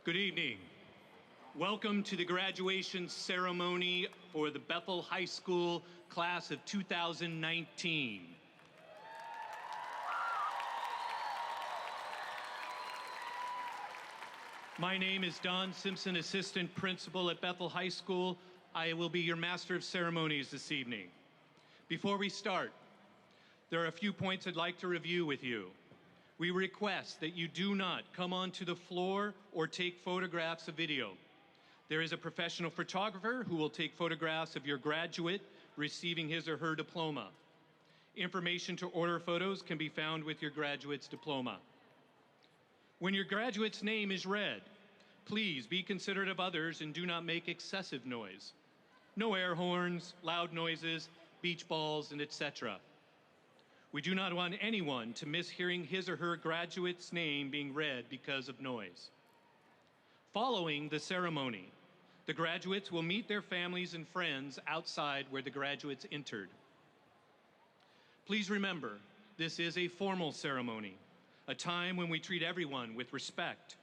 Good evening. Welcome to the graduation ceremony for the Bethel High School class of 2019. My name is Don Simpson, Assistant Principal at Bethel High School. I will be your Master of Ceremonies this evening. Before we start, there are a few points I'd like to review with you. We request that you do not come onto the floor or take photographs of video. There is a professional photographer who will take photographs of your graduate receiving his or her diploma. Information to order photos can be found with your graduate's diploma. When your graduate's name is read, please be considerate of others and do not make excessive noise. No air horns, loud noises, beach balls, and etc. We do not want anyone to miss hearing his or her graduate's name being read because of noise. Following the ceremony, the graduates will meet their families and friends outside where the graduates entered. Please remember, this is a formal ceremony, a time when we treat everyone with respect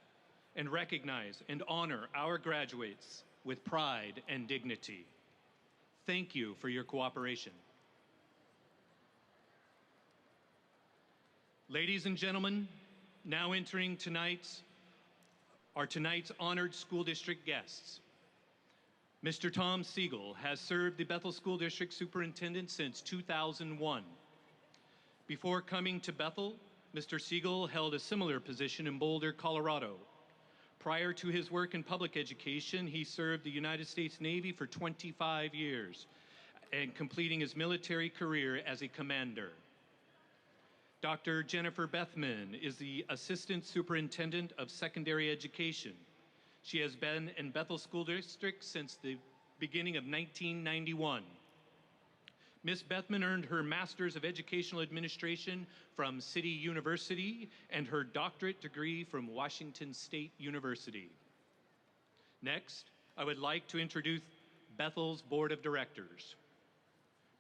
and recognize and honor our graduates with pride and dignity. Thank you for your cooperation. Ladies and gentlemen, now entering tonight's honored school district guests. Mr. Tom Siegel has served the Bethel School District Superintendent since 2001. Before coming to Bethel, Mr. Siegel held a similar position in Boulder, Colorado. Prior to his work in public education, he served the United States Navy for 25 years and completing his military career as a commander. Dr. Jennifer Bethman is the Assistant Superintendent of Secondary Education. She has been in Bethel School District since the beginning of 1991. Ms. Bethman earned her Master's of Educational Administration from City University and her doctorate degree from Washington State University. Next, I would like to introduce Bethel's Board of Directors.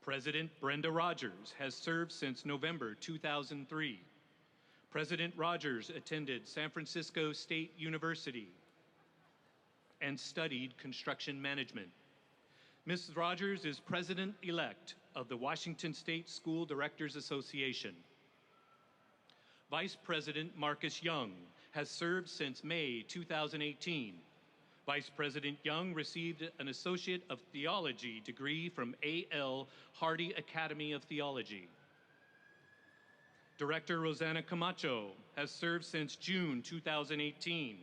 President Brenda Rogers has served since November 2003. President Rogers attended San Francisco State University and studied construction management. Mrs. Rogers is President-elect of the Washington State School Directors Association. Vice President Marcus Young has served since May 2018. Vice President Young received an Associate of Theology degree from A.L. Hardy Academy of Theology. Director Rosanna Camacho has served since June 2018.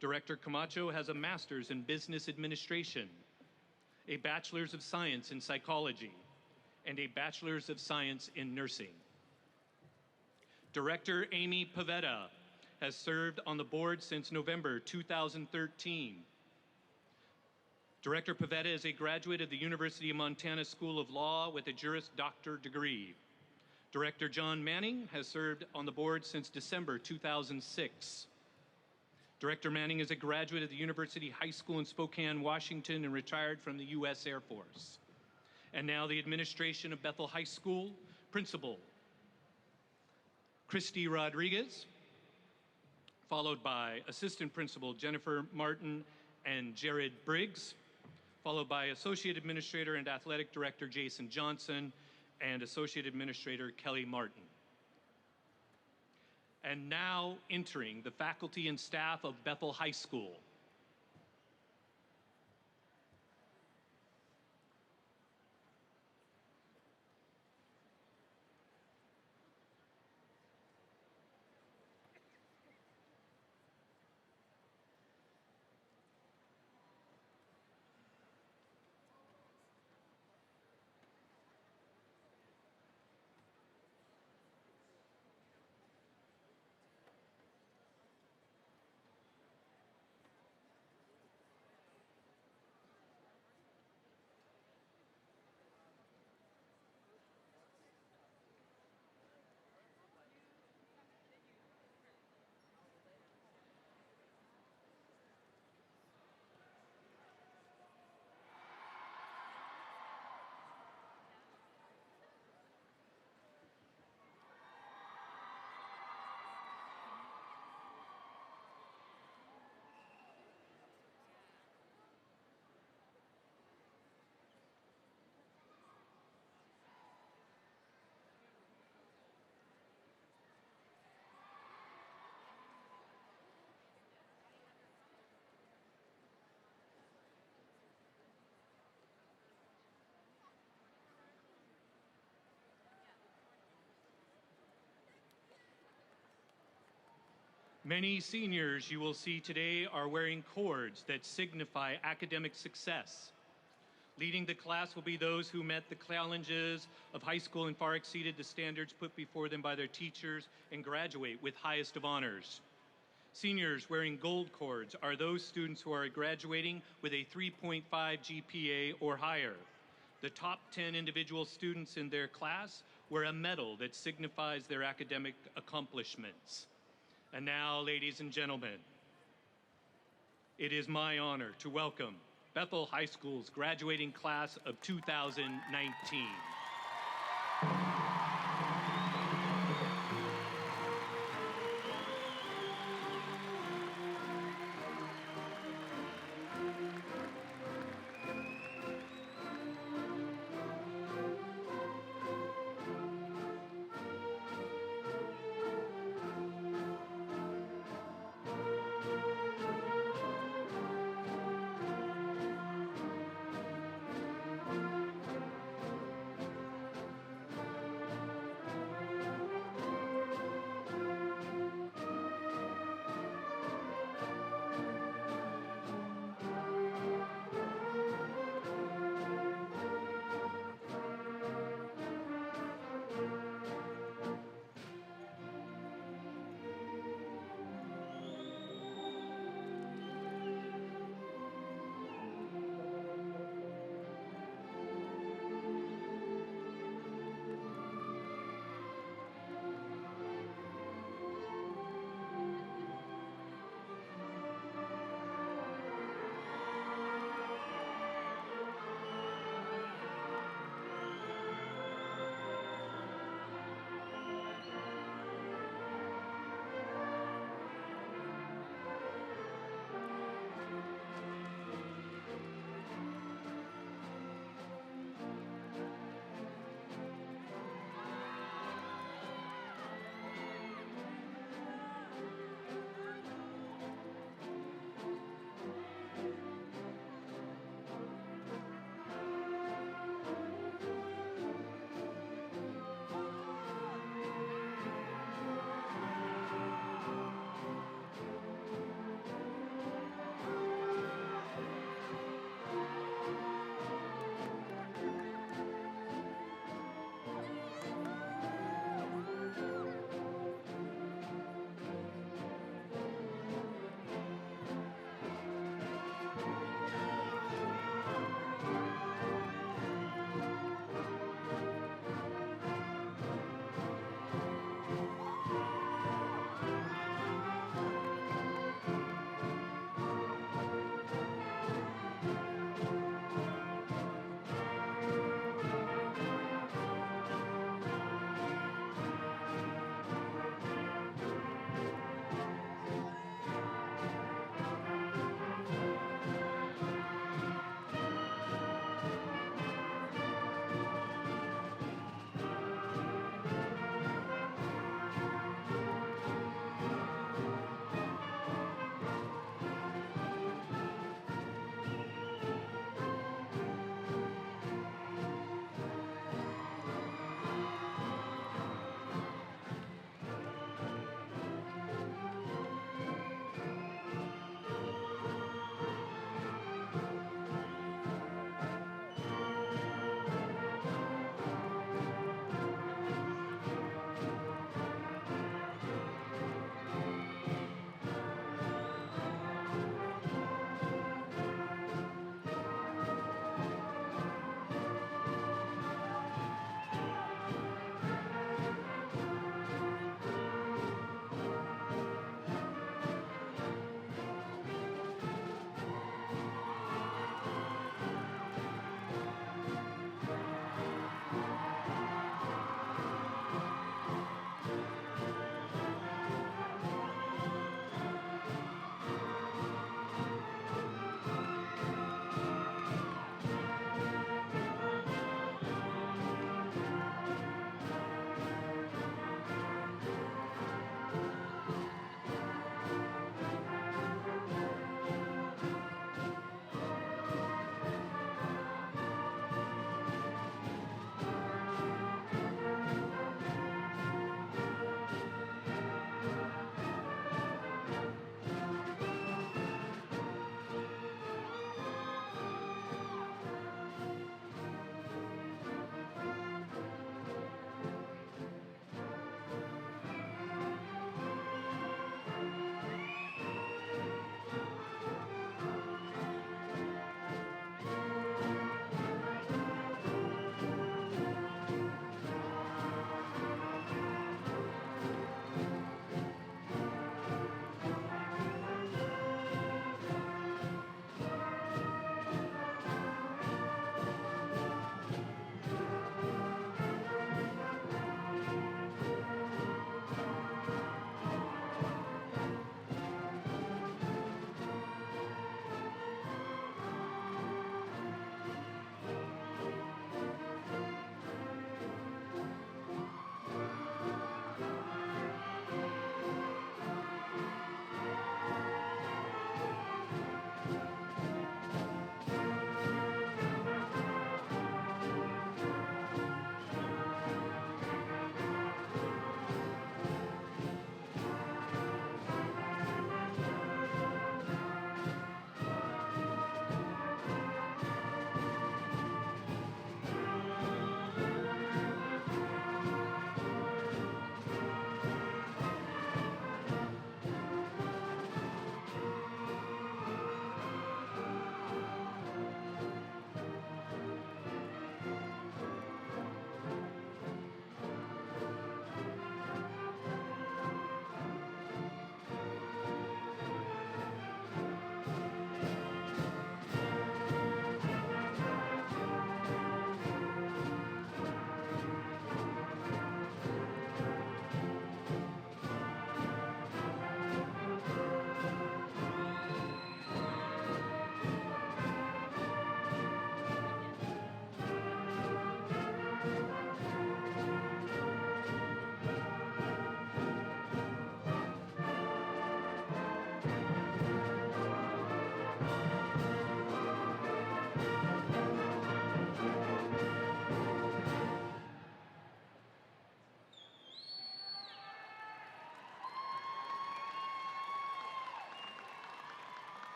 Director Camacho has a Master's in Business Administration, a Bachelor's of Science in Psychology, and a Bachelor's of Science in Nursing. Director Amy Pavetta has served on the board since November 2013. Director Pavetta is a graduate of the University of Montana School of Law with a Juris Doctor degree. Director John Manning has served on the board since December 2006. Director Manning is a graduate of the University High School in Spokane, Washington, and retired from the U.S. Air Force. And now the administration of Bethel High School, Principal Christy Rodriguez, followed by Assistant Principal Jennifer Martin and Jared Briggs, followed by Associate Administrator and Athletic Director Jason Johnson, and Associate Administrator Kelly Martin. And now entering the faculty and staff of Bethel High School. Many seniors you will see today are wearing cords that signify academic success. Leading the class will be those who met the challenges of high school and far exceeded the standards put before them by their teachers and graduate with highest of honors. Seniors wearing gold cords are those students who are graduating with a 3.5 GPA or higher. The top 10 individual students in their class wear a medal that signifies their academic accomplishments. And now, ladies and gentlemen, it is my honor to welcome Bethel High School's graduating class of 2019.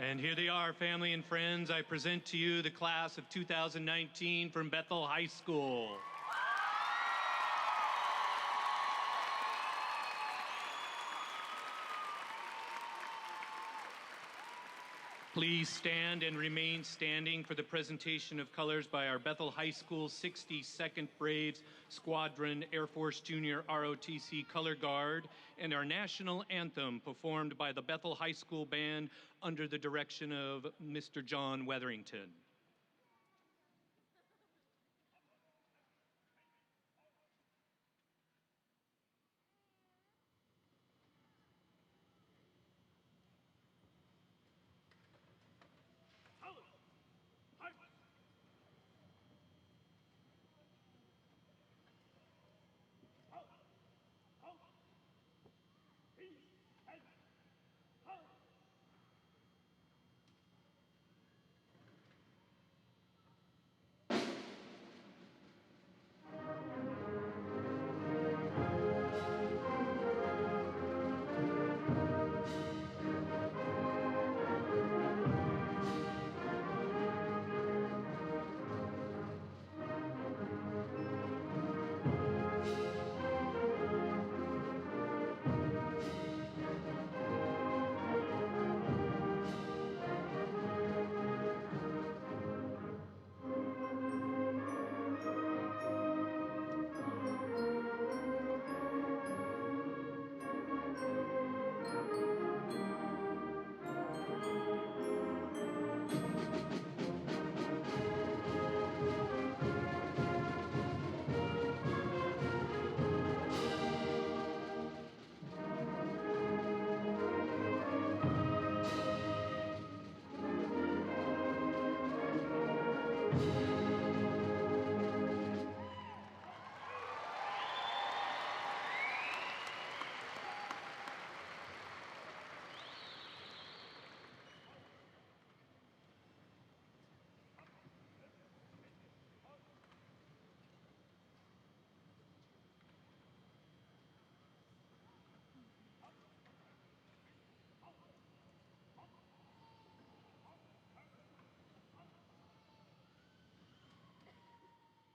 And here they are, family and friends. I present to you the class of 2019 from Bethel High School. Please stand and remain standing for the presentation of colors by our Bethel High School 62nd Braves Squadron Air Force Junior ROTC Color Guard and our national anthem performed by the Bethel High School Band under the direction of Mr. John Wetherington.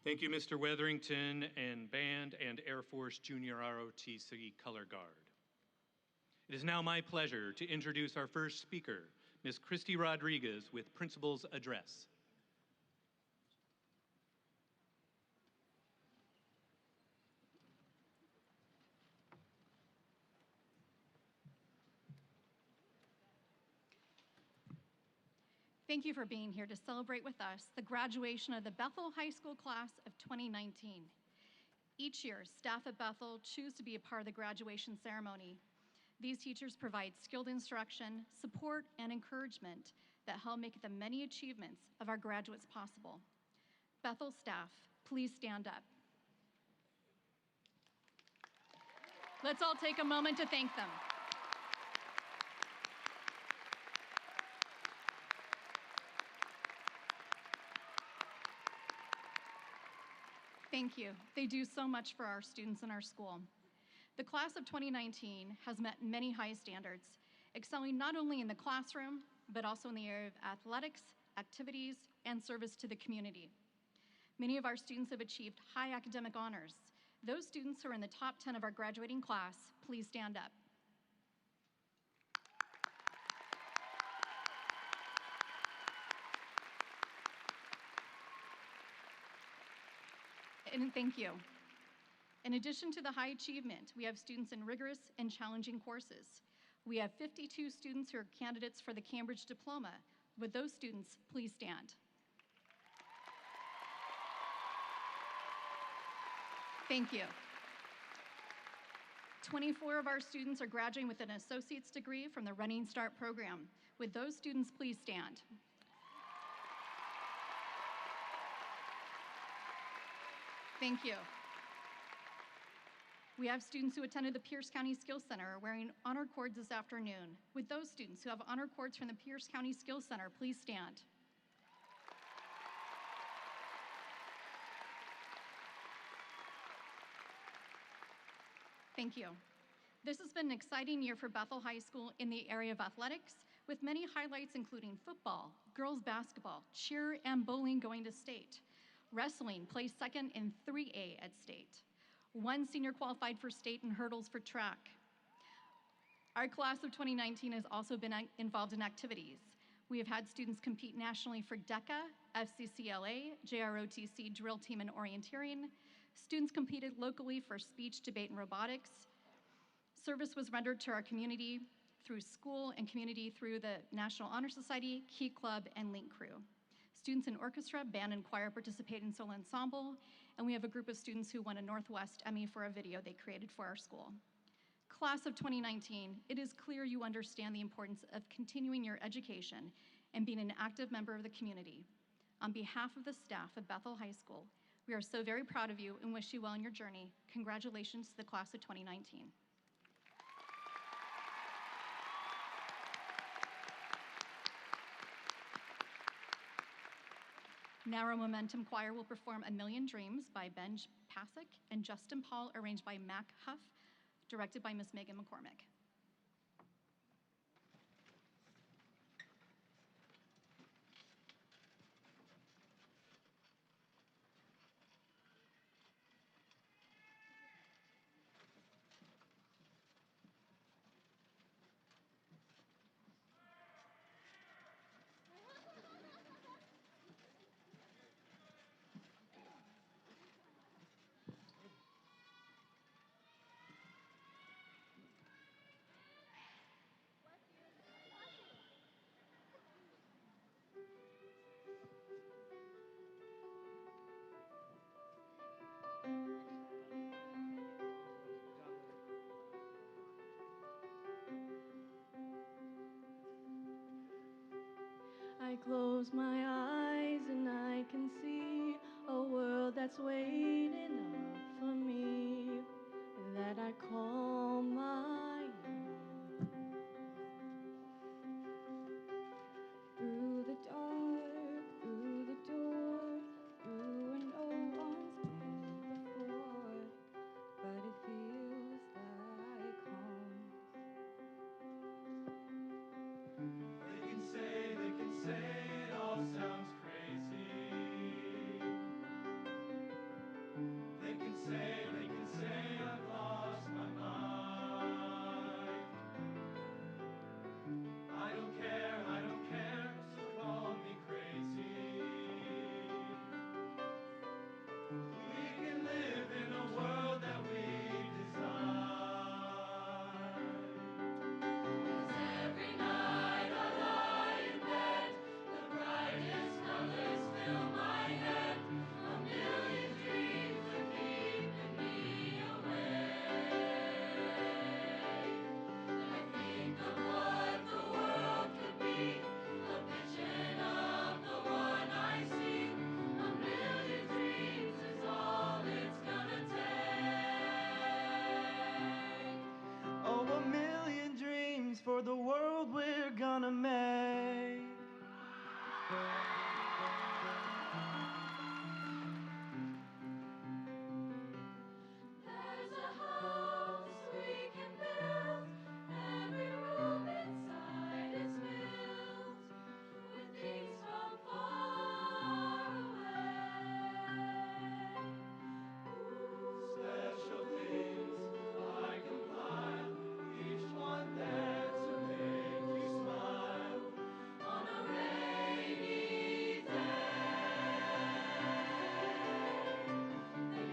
Thank you, Mr. Wetherington and Band and Air Force Junior ROTC Color Guard. It is now my pleasure to introduce our first speaker, Ms. Christy Rodriguez with Principal's Address. Thank you for being here to celebrate with us the graduation of the Bethel High School class of 2019. Each year, staff at Bethel choose to be a part of the graduation ceremony. These teachers provide skilled instruction, support, and encouragement that help make the many achievements of our graduates possible. Bethel staff, please stand up. Let's all take a moment to thank them. Thank you. They do so much for our students in our school. The class of 2019 has met many high standards, excelling not only in the classroom, but also in the area of athletics, activities, and service to the community. Many of our students have achieved high academic honors. Those students who are in the top 10 of our graduating class, please stand up. And thank you. In addition to the high achievement, we have students in rigorous and challenging courses. We have 52 students who are candidates for the Cambridge Diploma. Would those students please stand? Thank you. 24 of our students are graduating with an associate's degree from the Running Start program. Would those students please stand? Thank you. We have students who attended the Pierce County Skills Center wearing honor cords this afternoon. Would those students who have honor cords from the Pierce County Skills Center please stand? Thank you. This has been an exciting year for Bethel High School in the area of athletics. with many highlights including football, girls basketball, cheer, and bowling going to state. Wrestling placed second in 3A at state. One senior qualified for state in hurdles for track. Our class of 2019 has also been involved in activities. We have had students compete nationally for DECA, FCCLA, JROTC drill team and orienteering. Students competed locally for speech, debate, and robotics. Service was rendered to our community through school and community through the National Honor Society, Key Club, and Link Crew. Students in orchestra, band, and choir participate in solo ensemble, and we have a group of students who won a Northwest Emmy for a video they created for our school. Class of 2019, it is clear you understand the importance of continuing your education and being an active member of the community. On behalf of the staff of Bethel High School, we are so very proud of you and wish you well in your journey. Congratulations to the class of 2019. Now our Momentum Choir will perform A Million Dreams by Ben Pasek and Justin Paul, arranged by Mac Huff, directed by Miss Megan McCormick. I close my eyes and I can see a world that's waiting up for me, that I call my own. Through the dark, through the door, through where no one's been before, but it feels like home. They can say it all sounds crazy. They can say I've lost my mind. I don't care, so call me crazy. We can live in a world that we design. 'Cause every night I lie in bed, the brightest colors fill my head. A million dreams are keeping me awake. I think of what the world could be, a vision of the one I see. A million dreams is all it's gonna take. Oh, a million dreams for the world we're gonna make. There's a house we can build, every room inside is filled with things from far away. Special things I compile, each one there to make you smile on a rainy day. They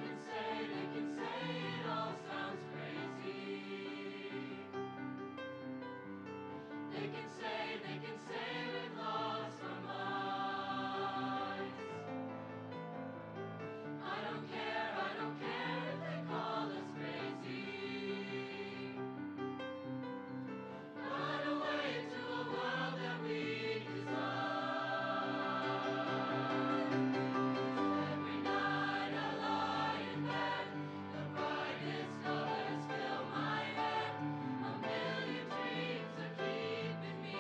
can say it all sounds crazy. They can say we've lost our minds. I don't care if they call us crazy. Run away to a world that we design. Every night I lie in bed, the brightest colors fill my head. A million dreams are keeping me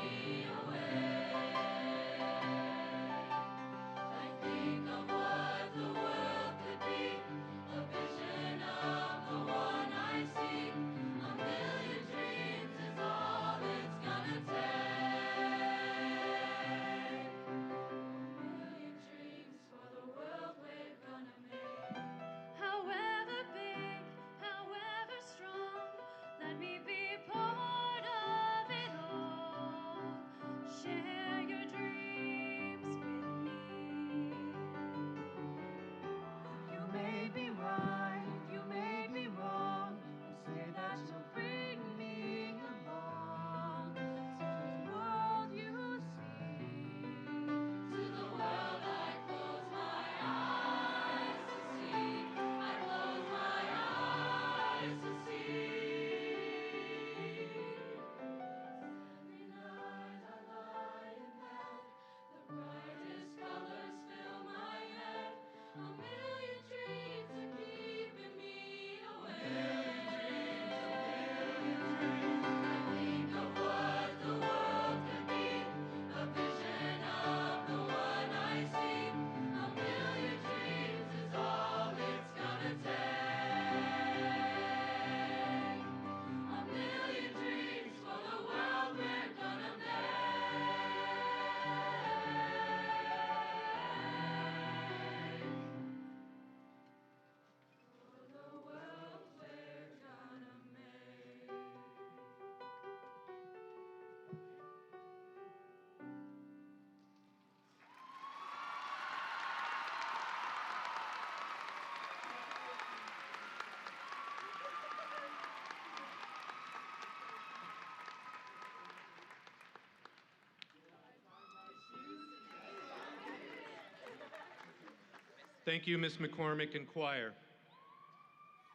Thank you, Ms. McCormick and choir.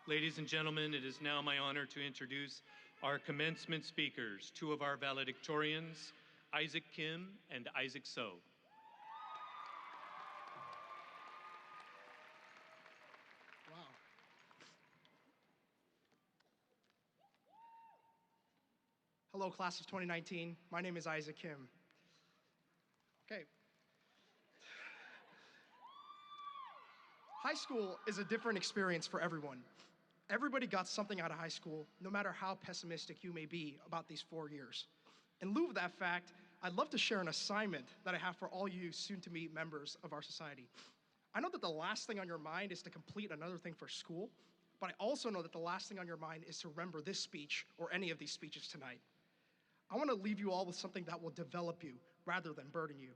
Ladies and gentlemen, it is now my honor to introduce our commencement speakers, two of our valedictorians, Isaac Kim and Isaac So. Wow. Hello, class of 2019. My name is Isaac Kim. Okay. High school is a different experience for everyone. Everybody got something out of high school, no matter how pessimistic you may be about these 4 years. In lieu of that fact, I'd love to share an assignment that I have for all you soon-to-be members of our society. I know that the last thing on your mind is to complete another thing for school, but I also know that the last thing on your mind is to remember this speech or any of these speeches tonight. I want to leave you all with something that will develop you rather than burden you.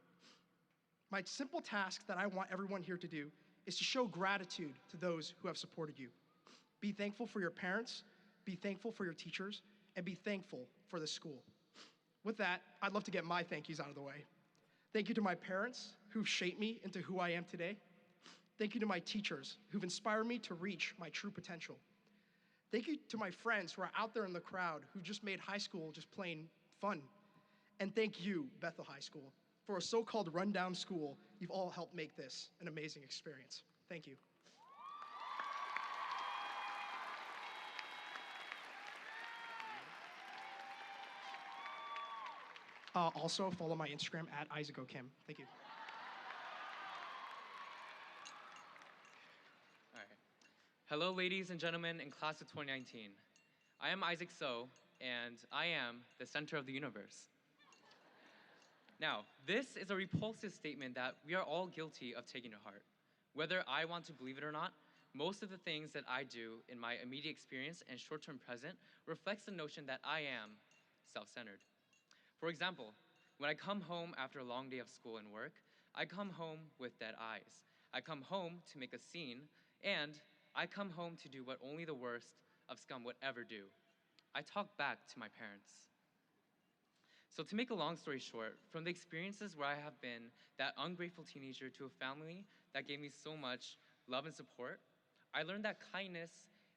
My simple task that I want everyone here to do is to show gratitude to those who have supported you. Be thankful for your parents, be thankful for your teachers, and be thankful for the school. With that, I'd love to get my thank yous out of the way. Thank you to my parents who've shaped me into who I am today. Thank you to my teachers who've inspired me to reach my true potential. Thank you to my friends who are out there in the crowd who just made high school just plain fun. And thank you, Bethel High School, for a so-called rundown school. You've all helped make this an amazing experience. Thank you. Also, follow my Instagram at IsaacOKim. Thank you. All right. Hello, ladies and gentlemen in class of 2019. I am Isaac So, and I am the center of the universe. Now, this is a repulsive statement that we are all guilty of taking to heart. Whether I want to believe it or not, most of the things that I do in my immediate experience and short-term present reflects the notion that I am self-centered. For example, when I come home after a long day of school and work, I come home with dead eyes. I come home to make a scene, and I come home to do what only the worst of scum would ever do. I talk back to my parents. So to make a long story short, from the experiences where I have been that ungrateful teenager to a family that gave me so much love and support, I learned that kindness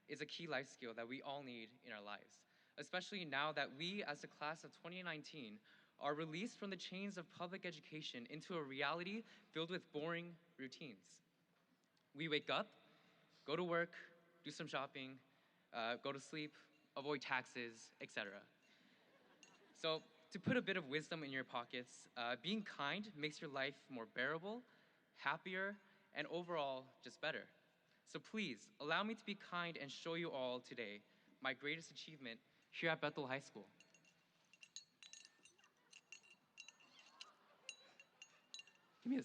is a key life skill that we all need in our lives, especially now that we, as the class of 2019, are released from the chains of public education into a reality filled with boring routines. We wake up, go to work, do some shopping, go to sleep, avoid taxes, etc. So to put a bit of wisdom in your pockets, being kind makes your life more bearable, happier, and overall just better. So please, allow me to be kind and show you all today my greatest achievement here at Bethel High School.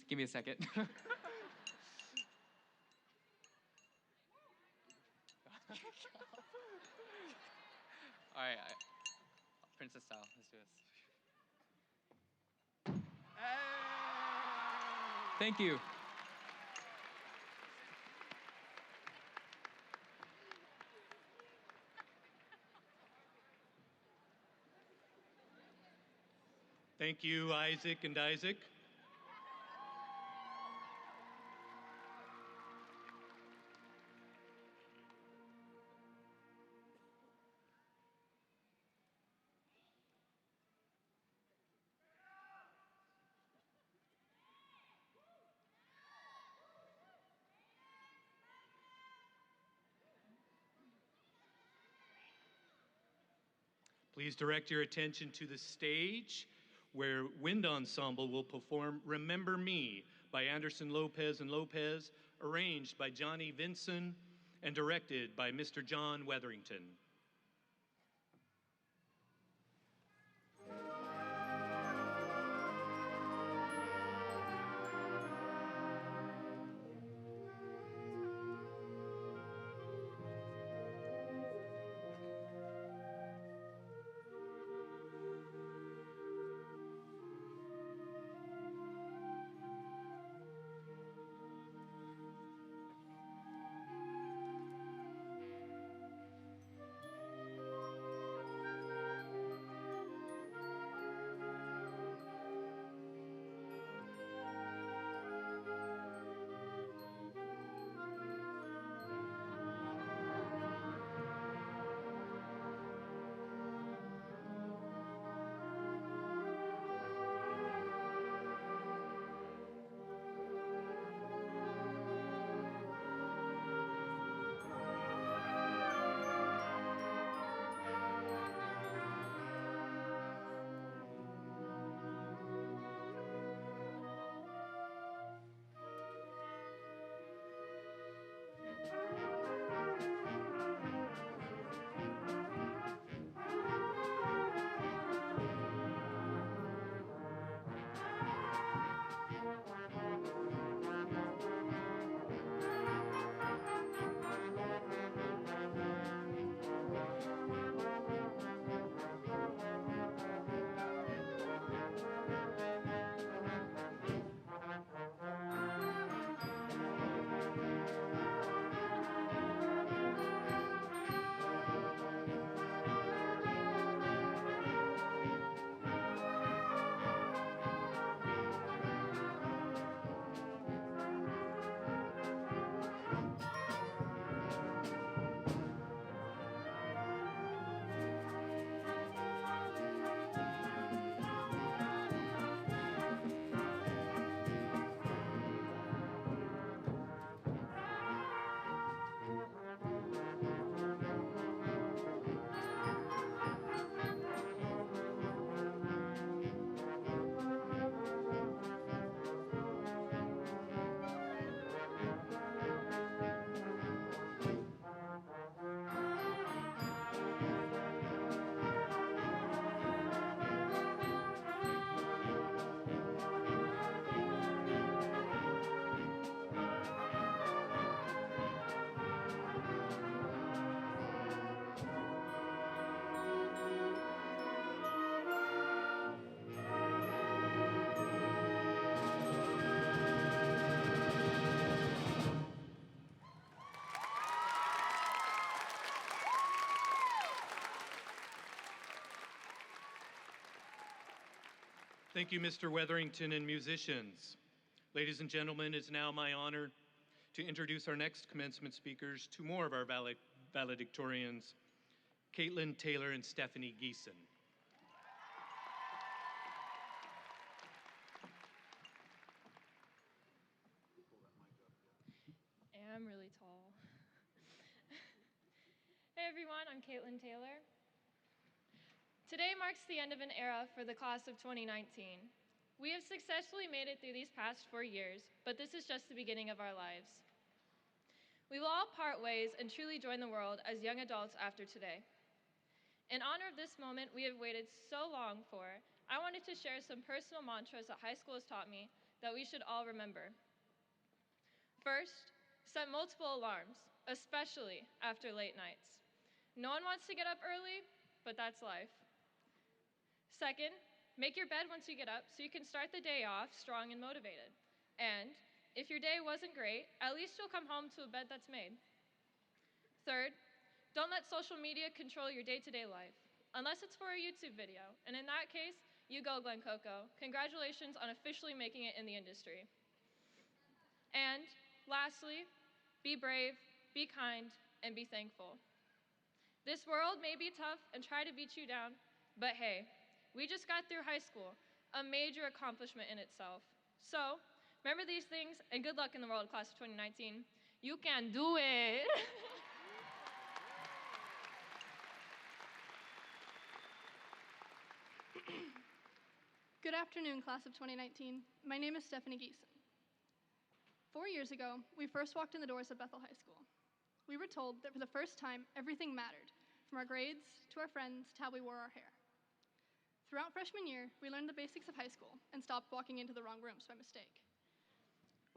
Give me a second. All right, princess style, let's do this. Thank you. Thank you, Isaac and Isaac. Please direct your attention to the stage where Wind Ensemble will perform Remember Me by Anderson Lopez and Lopez, arranged by Johnny Vinson and directed by Mr. John Weatherington. Thank you, Mr. Weatherington, and musicians. Ladies and gentlemen, it's now my honor to introduce our next commencement speakers, two more of our valedictorians, Caitlin Taylor and Stephanie Geeson. I'm really tall. Hey everyone, I'm Caitlin Taylor. Today marks the end of an era for the class of 2019. We have successfully made it through these past 4 years, but this is just the beginning of our lives. We will all part ways and truly join the world as young adults after today. In honor of this moment we have waited so long for, I wanted to share some personal mantras that high school has taught me that we should all remember. First, set multiple alarms, especially after late nights. No one wants to get up early, but that's life. Second, make your bed once you get up so you can start the day off strong and motivated. And if your day wasn't great, at least you'll come home to a bed that's made. Third, don't let social media control your day-to-day life, unless it's for a YouTube video. And in that case, you go, Glen Coco. Congratulations on officially making it in the industry. And lastly, be brave, be kind, and be thankful. This world may be tough and try to beat you down, but hey, we just got through high school, a major accomplishment in itself. So, remember these things, and good luck in the world, class of 2019. You can do it! Good afternoon, class of 2019. My name is Stephanie Geeson. 4 years ago, we first walked in the doors of Bethel High School. We were told that for the first time, everything mattered, from our grades to our friends to how we wore our hair. Throughout freshman year, we learned the basics of high school and stopped walking into the wrong rooms by mistake.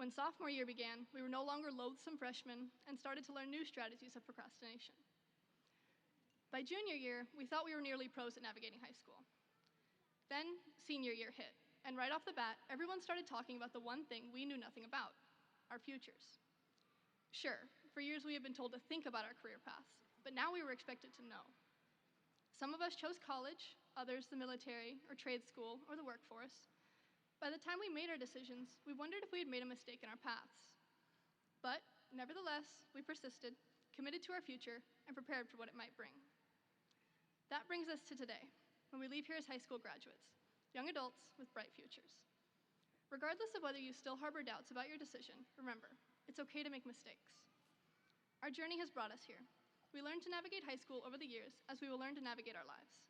When sophomore year began, we were no longer loathsome freshmen and started to learn new strategies of procrastination. By junior year, we thought we were nearly pros at navigating high school. Then senior year hit, and right off the bat, everyone started talking about the one thing we knew nothing about, our futures. Sure, for years we have been told to think about our career paths, but now we were expected to know. Some of us chose college, others the military or trade school or the workforce. By the time we made our decisions, we wondered if we had made a mistake in our paths. But nevertheless, we persisted, committed to our future, and prepared for what it might bring. That brings us to today, when we leave here as high school graduates, young adults with bright futures. Regardless of whether you still harbor doubts about your decision, remember, it's okay to make mistakes. Our journey has brought us here. We learned to navigate high school over the years as we will learn to navigate our lives.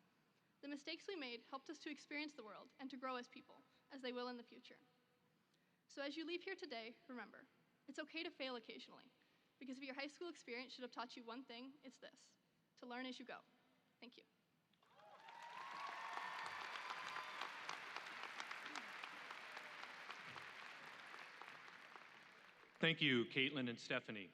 The mistakes we made helped us to experience the world and to grow as people, as they will in the future. So as you leave here today, remember, it's okay to fail occasionally, because if your high school experience should have taught you one thing, it's this: to learn as you go. Thank you. Thank you, Caitlin and Stephanie.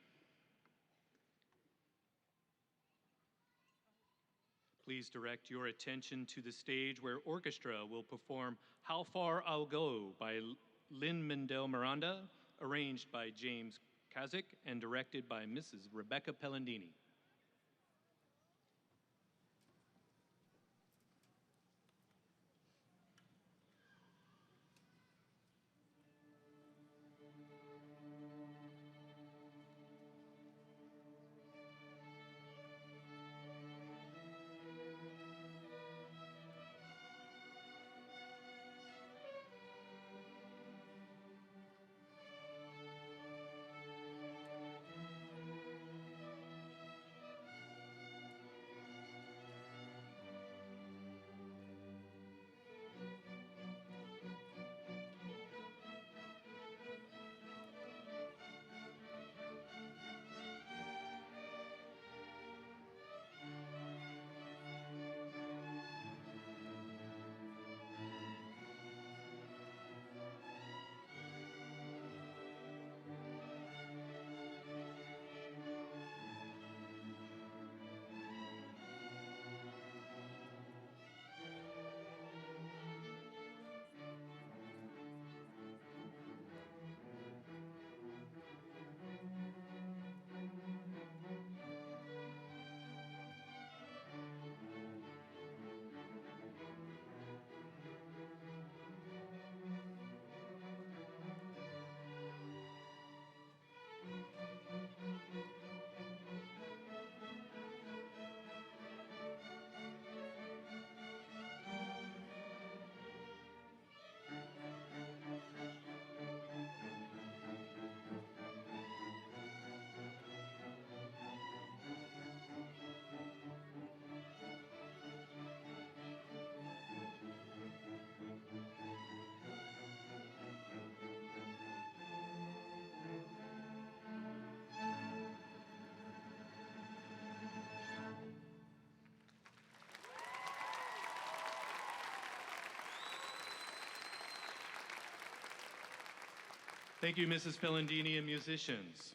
Please direct your attention to the stage where orchestra will perform How Far I'll Go by Lin-Manuel Miranda, arranged by James Kazik and directed by Mrs. Rebecca Pellandini. Thank you, Mrs. Pellandini and musicians.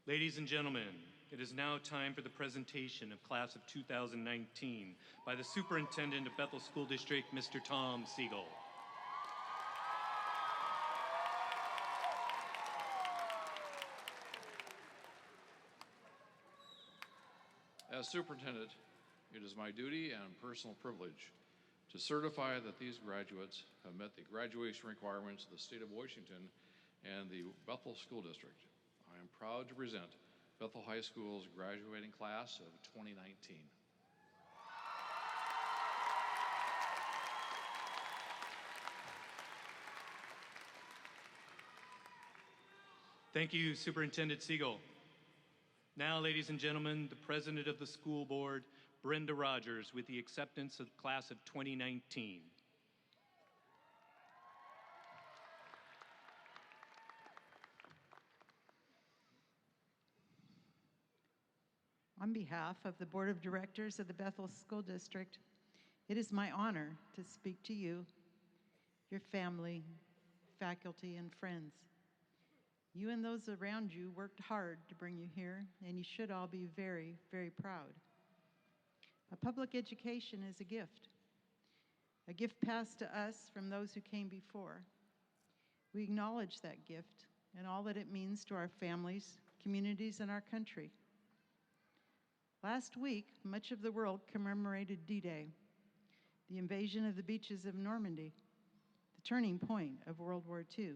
Ladies and gentlemen, it is now time for the presentation of class of 2019 by the Superintendent of Bethel School District, Mr. Tom Siegel. As superintendent, it is my duty and personal privilege to certify that these graduates have met the graduation requirements of the state of Washington and the Bethel School District. I am proud to present Bethel High School's graduating class of 2019. Thank you, Superintendent Siegel. Now, ladies and gentlemen, the President of the School Board, Brenda Rogers, with the acceptance of the class of 2019. On behalf of the Board of Directors of the Bethel School District, it is my honor to speak to you, your family, faculty, and friends. You and those around you worked hard to bring you here, and you should all be very, very proud. A public education is a gift passed to us from those who came before. We acknowledge that gift and all that it means to our families, communities, and our country. Last week, much of the world commemorated D-Day, the invasion of the beaches of Normandy, the turning point of World War II.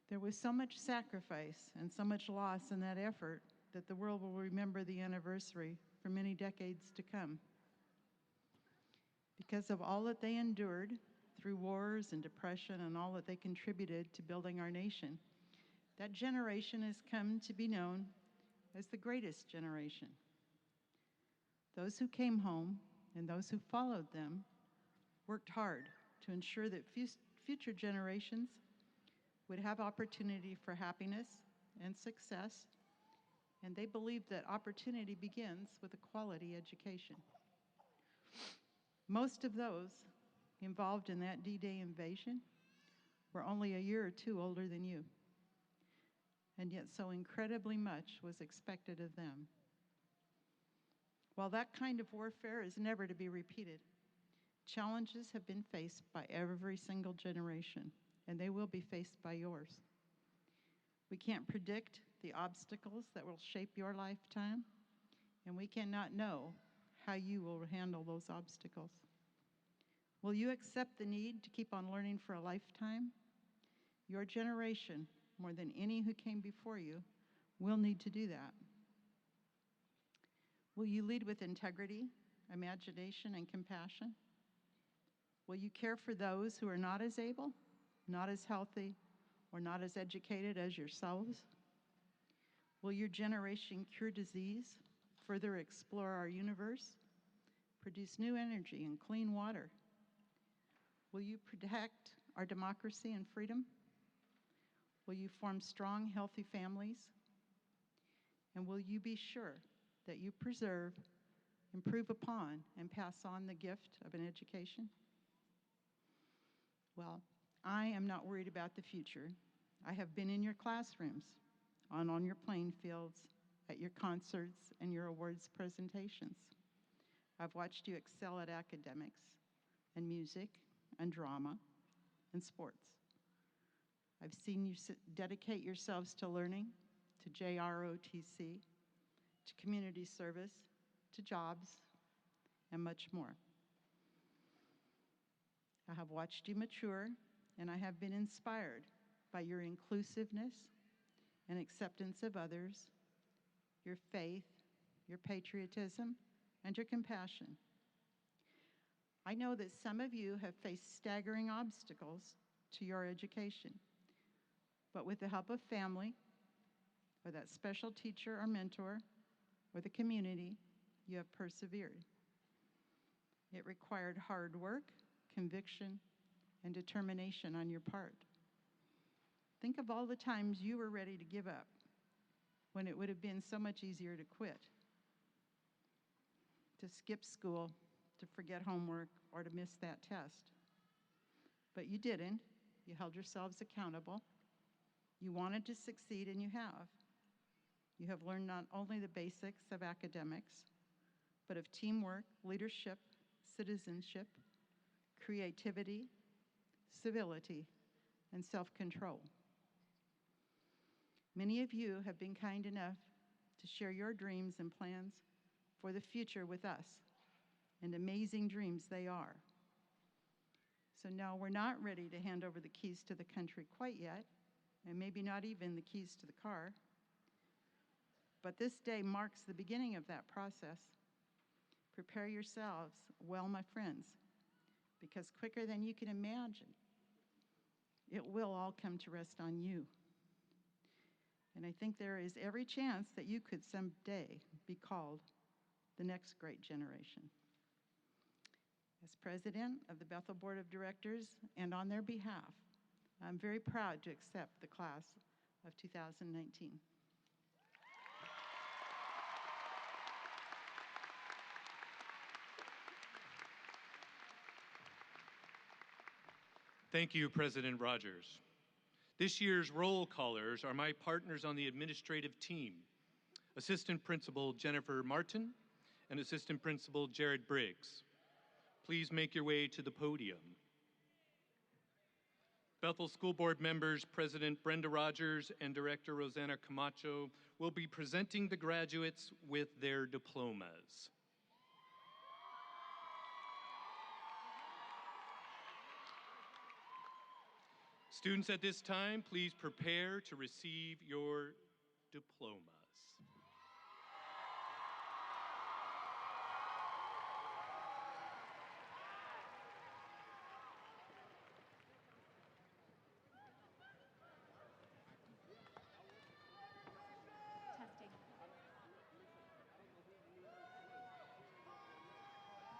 There was so much sacrifice and so much loss in that effort that the world will remember the anniversary for many decades to come. Because of all that they endured through wars and depression and all that they contributed to building our nation, that generation has come to be known as the greatest generation. Those who came home and those who followed them worked hard to ensure that future generations would have opportunity for happiness and success, and they believed that opportunity begins with a quality education. Most of those involved in that D-Day invasion were only a year or two older than you, and yet so incredibly much was expected of them. While that kind of warfare is never to be repeated, challenges have been faced by every single generation, and they will be faced by yours. We can't predict the obstacles that will shape your lifetime, and we cannot know how you will handle those obstacles. Will you accept the need to keep on learning for a lifetime? Your generation, more than any who came before you, will need to do that. Will you lead with integrity, imagination, and compassion? Will you care for those who are not as able, not as healthy, or not as educated as yourselves? Will your generation cure disease, further explore our universe, produce new energy and clean water? Will you protect our democracy and freedom? Will you form strong, healthy families? And will you be sure that you preserve, improve upon, and pass on the gift of an education? Well, I am not worried about the future. I have been in your classrooms, on your playing fields, at your concerts, and your awards presentations. I've watched you excel at academics, and music, and drama, and sports. I've seen you dedicate yourselves to learning, to JROTC, to community service, to jobs, and much more. I have watched you mature, and I have been inspired by your inclusiveness and acceptance of others, your faith, your patriotism, and your compassion. I know that some of you have faced staggering obstacles to your education, but with the help of family, or that special teacher or mentor, or the community, you have persevered. It required hard work, conviction, and determination on your part. Think of all the times you were ready to give up, when it would have been so much easier to quit, to skip school, to forget homework, or to miss that test. But you didn't. You held yourselves accountable. You wanted to succeed, and you have. You have learned not only the basics of academics, but of teamwork, leadership, citizenship, creativity, civility, and self-control. Many of you have been kind enough to share your dreams and plans for the future with us, and amazing dreams they are. So no, we're not ready to hand over the keys to the country quite yet, and maybe not even the keys to the car. But this day marks the beginning of that process. Prepare yourselves well, my friends, because quicker than you can imagine, it will all come to rest on you. And I think there is every chance that you could someday be called the next great generation. As president of the Bethel Board of Directors, and on their behalf, I'm very proud to accept the class of 2019. Thank you, President Rogers. This year's roll callers are my partners on the administrative team, Assistant Principal Jennifer Martin and Assistant Principal Jared Briggs. Please make your way to the podium. Bethel School Board members, President Brenda Rogers and Director Rosanna Camacho will be presenting the graduates with their diplomas. Students, at this time, please prepare to receive your diplomas.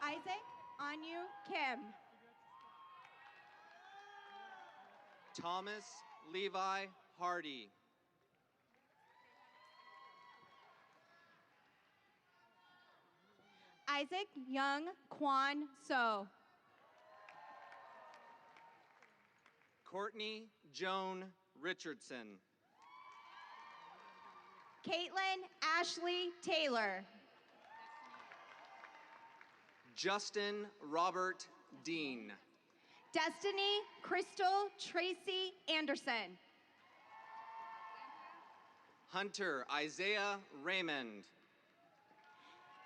Isaac Anyu Kim. Thomas Levi Hardy. Isaac Young Kwan So. Courtney Joan Richardson. Caitlin Ashley Taylor. Justin Robert Dean. Destiny Crystal Tracy Anderson. Hunter Isaiah Raymond.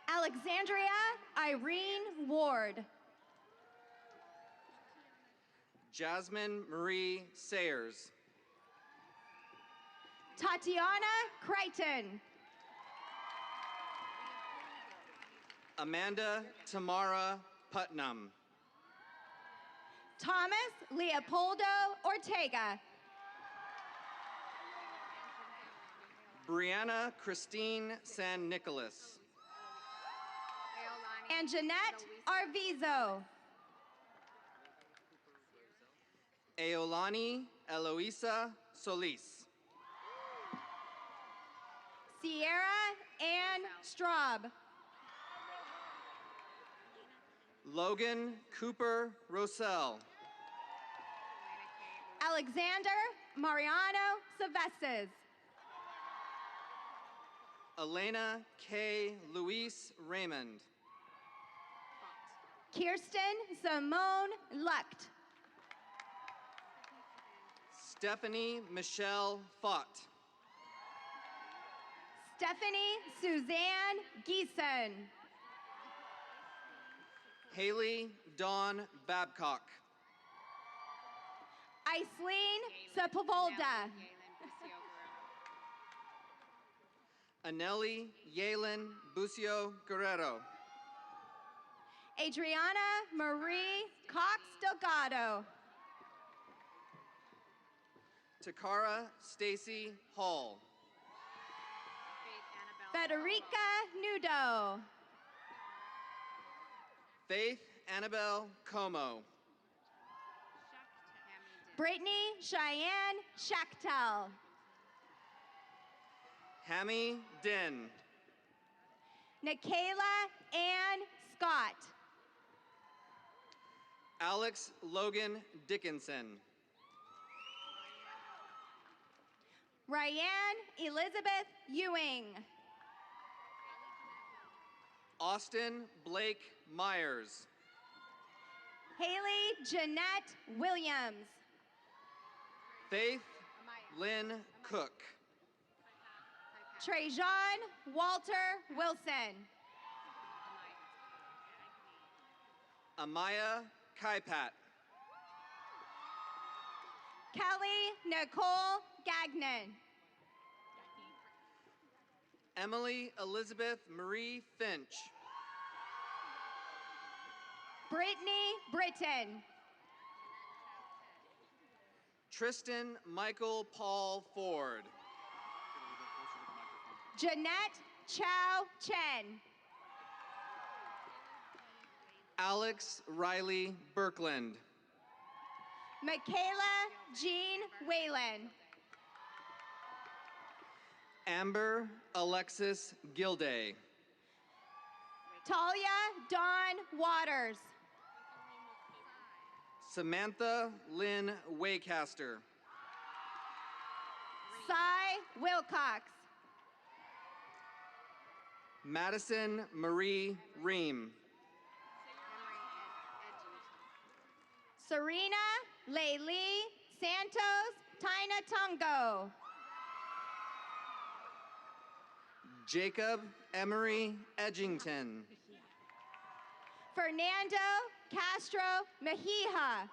Alexandria Irene Ward. Jasmine Marie Sayers. Tatiana Crichton. Amanda Tamara Putnam. Thomas Leopoldo Ortega. Brianna Christine San Nicolas. And Jeanette Arvizo. Eolani Eloisa Solis. Sierra Ann Straub. Logan Cooper Rosell. Alexander Mariano Silvestres. Elena K. Luis Raymond. Kirsten Simone Lucht. Stephanie Michelle Fott. Stephanie Suzanne Geeson. Haley Dawn Babcock. Aislene Sepulveda. Anelli Yalen Bucio Guerrero. Adriana Marie Cox Delgado. Takara Stacy Hall. Federica Nudo. Faith Annabelle Como. Brittany Cheyenne Schachtel. Hammy Din. Nikayla Ann Scott. Alex Logan Dickinson. Ryan Elizabeth Ewing. Austin Blake Myers. Haley Jeanette Williams. Faith Lynn Cook. Trajan Walter Wilson. Amaya Kaipat. Kelly Nicole Gagnon. Emily Elizabeth Marie Finch. Brittany Britton. Tristan Michael Paul Ford. Jeanette Chow Chen. Alex Riley Birkland. Michaela Jean Whalen. Amber Alexis Gilday. Talia Dawn Waters. Samantha Lynn Waycaster. Cy Wilcox. Madison Marie Ream. Serena Laylee Santos Tina Tongo. Jacob Emery Edgington. Fernando Castro Mejia.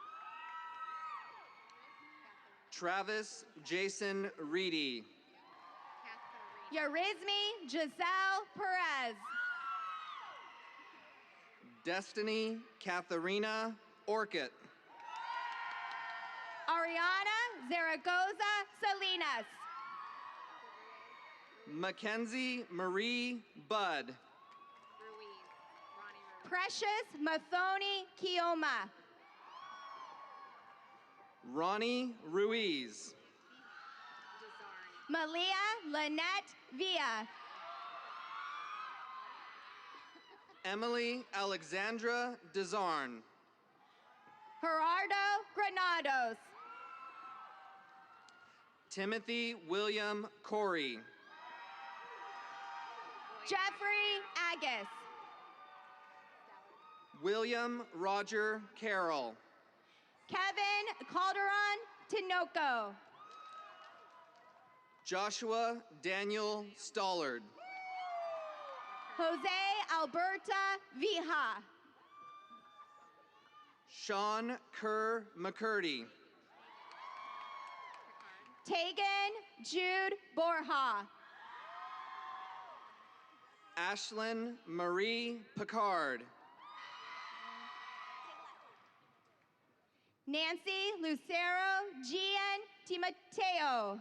Travis Jason Reedy. Yarizmi Giselle Perez. Destiny Katharina Orchid. Ariana Zaragoza Salinas. Mackenzie Marie Budd. Precious Mathoni Kioma. Ronnie Ruiz. Malia Lynette Villa. Emily Alexandra Desarn. Gerardo Granados. Timothy William Corey. Jeffrey Agus. William Roger Carroll. Kevin Calderon Tinoco. Joshua Daniel Stollard. Jose Alberta Vija. Sean Kerr McCurdy. Tegan Jude Borja. Ashlyn Marie Picard. Nancy Lucero Gian Timateo.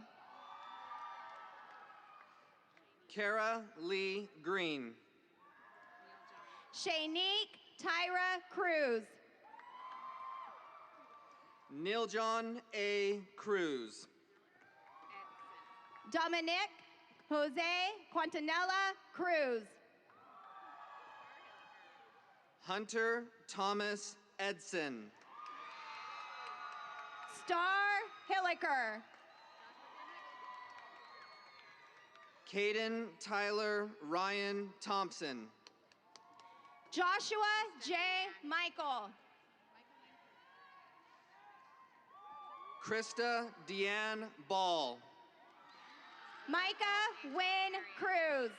Kara Lee Green. Shanique Tyra Cruz. Neil John A. Cruz. Dominic Jose Quantanella Cruz. Hunter Thomas Edson. Star Hilliker. Caden Tyler Ryan Thompson. Joshua J. Michael. Krista Deanne Ball. Micah Wynn Cruz.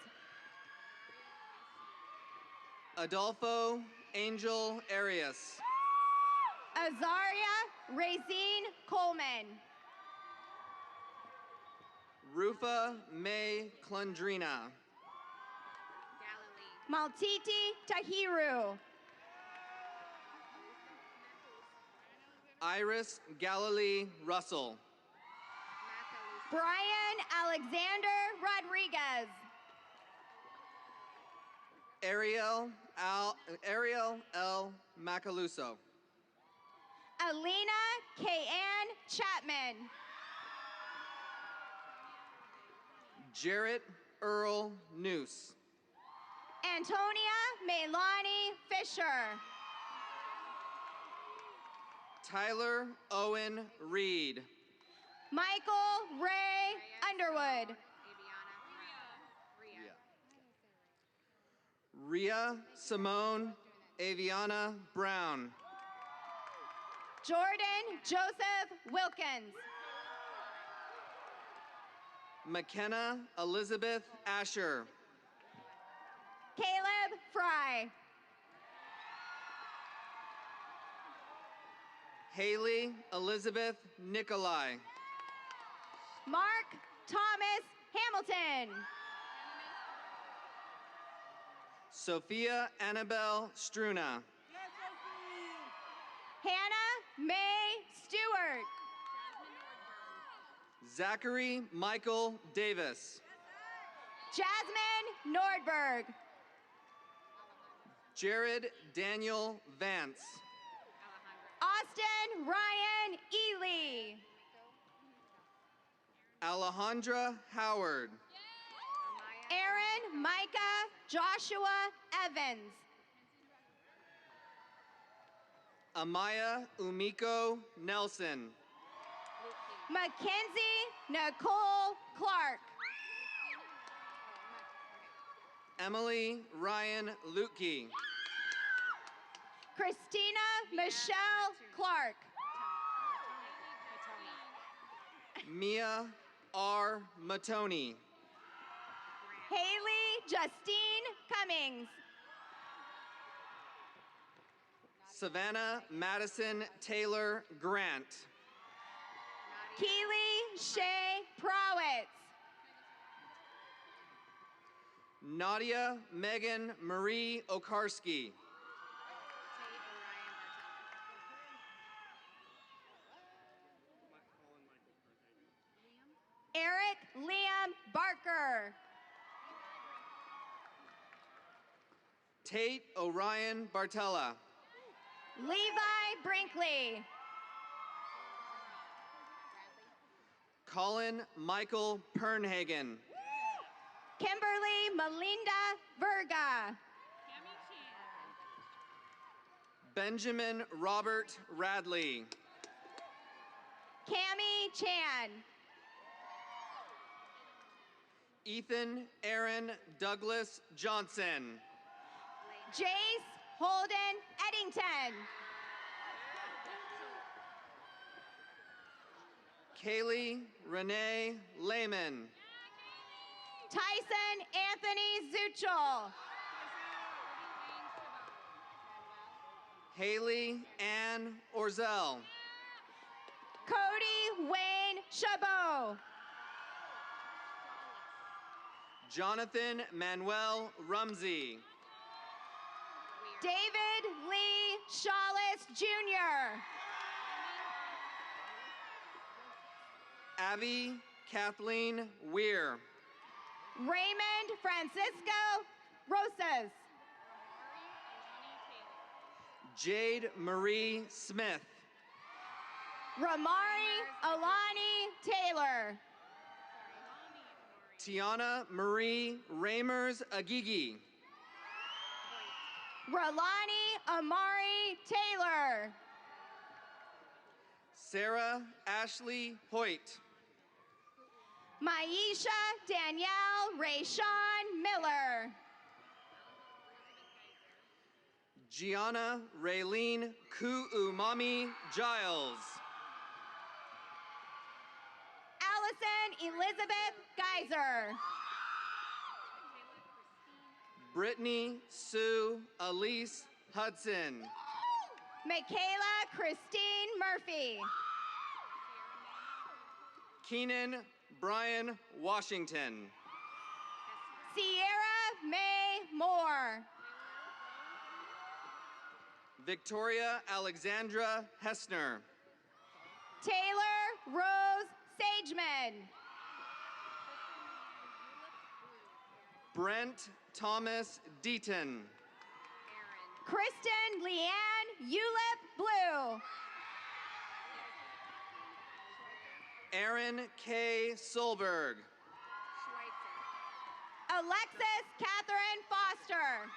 Adolfo Angel Arias. Azaria Racine Coleman. Rufa May Klundrina. Maltiti Tahiru. Iris Galilee Russell. Brian Alexander Rodriguez. Ariel L. Macaluso. Alina K.Ann Chapman. Jarrett Earl Noose. Antonia Melani Fisher. Tyler Owen Reed. Michael Ray Underwood. Rhea Simone Aviana Brown. Jordan Joseph Wilkins. McKenna Elizabeth Asher. Caleb Fry. Haley Elizabeth Nikolai. Mark Thomas Hamilton. Sophia Annabelle Struna. Hannah May Stewart. Zachary Michael Davis. Jasmine Nordberg. Jared Daniel Vance. Austin Ryan Ely. Alejandra Howard. Aaron Micah Joshua Evans. Amaya Umiko Nelson. Mackenzie Nicole Clark. Emily Ryan Lutke. Christina Michelle Clark. Mia R. Matoni. Haley Justine Cummings. Savannah Madison Taylor Grant. Keely Shea Prowitz. Nadia Megan Marie Okarski. Eric Liam Barker. Tate Orion Bartella. Levi Brinkley. Colin Michael Pernhagen. Kimberly Melinda Verga. Benjamin Robert Radley. Cami Chan. Ethan Aaron Douglas Johnson. Jace Holden Eddington. Kaylee Renee Lehman. Tyson Anthony Zuchel. Haley Ann Orzel. Cody Wayne Chabot. Jonathan Manuel Rumsey. David Lee Shawless Jr. Abby Kathleen Weir. Raymond Francisco Rosas. Jade Marie Smith. Ramari Alani Taylor. Tiana Marie Ramers Agigi. Rolani Amari Taylor. Sarah Ashley Hoyt. Maisha Danielle Rayshawn Miller. Gianna Raylene Kuumami Giles. Allison Elizabeth Geyser. Brittany Sue Elise Hudson. Michaela Christine Murphy. Keenan Brian Washington. Sierra May Moore. Victoria Alexandra Hessner. Taylor Rose Sageman. Brent Thomas Deaton. Kristen Leanne Ulip Blue. Aaron K. Solberg. Alexis Catherine Foster.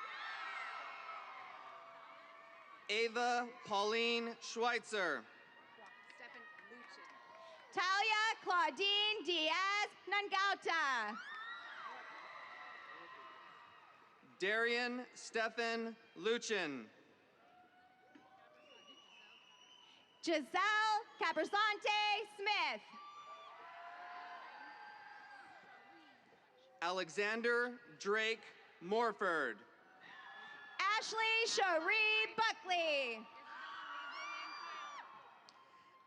Ava Pauline Schweitzer. Talia Claudine Diaz Nangauta. Darian Stephan Luchin. Giselle Capersante Smith. Alexander Drake Morford. Ashley Cherie Buckley.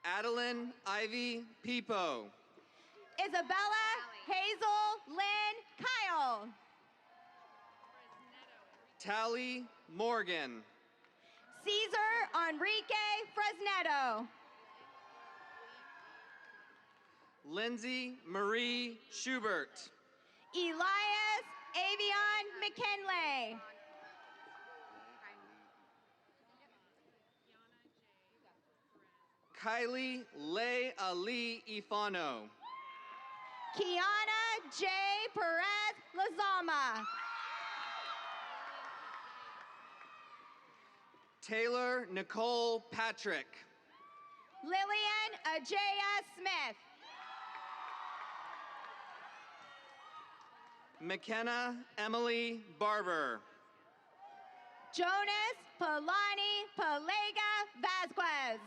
Adeline Ivy Peepo. Isabella Hazel Lynn Kyle. Tally Morgan. Caesar Enrique Fresnedo. Lindsay Marie Schubert. Elias Avion McKinley. Kylie Leigh Ali Ifano. Kiana J. Perez Lazama. Taylor Nicole Patrick. Lillian Ajaya Smith. McKenna Emily Barber. Jonas Polani Palega Vasquez.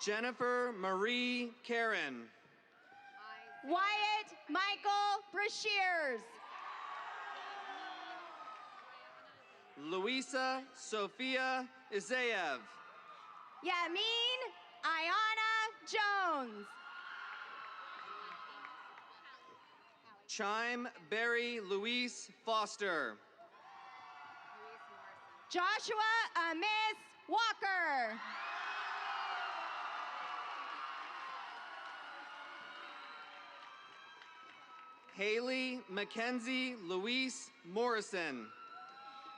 Jennifer Marie Karen. Wyatt Michael Brashears. Luisa Sophia Izaev. Yamin Ayana Jones. Chime Barry Luis Foster. Joshua Amiss Walker. Haley Mackenzie Luis Morrison.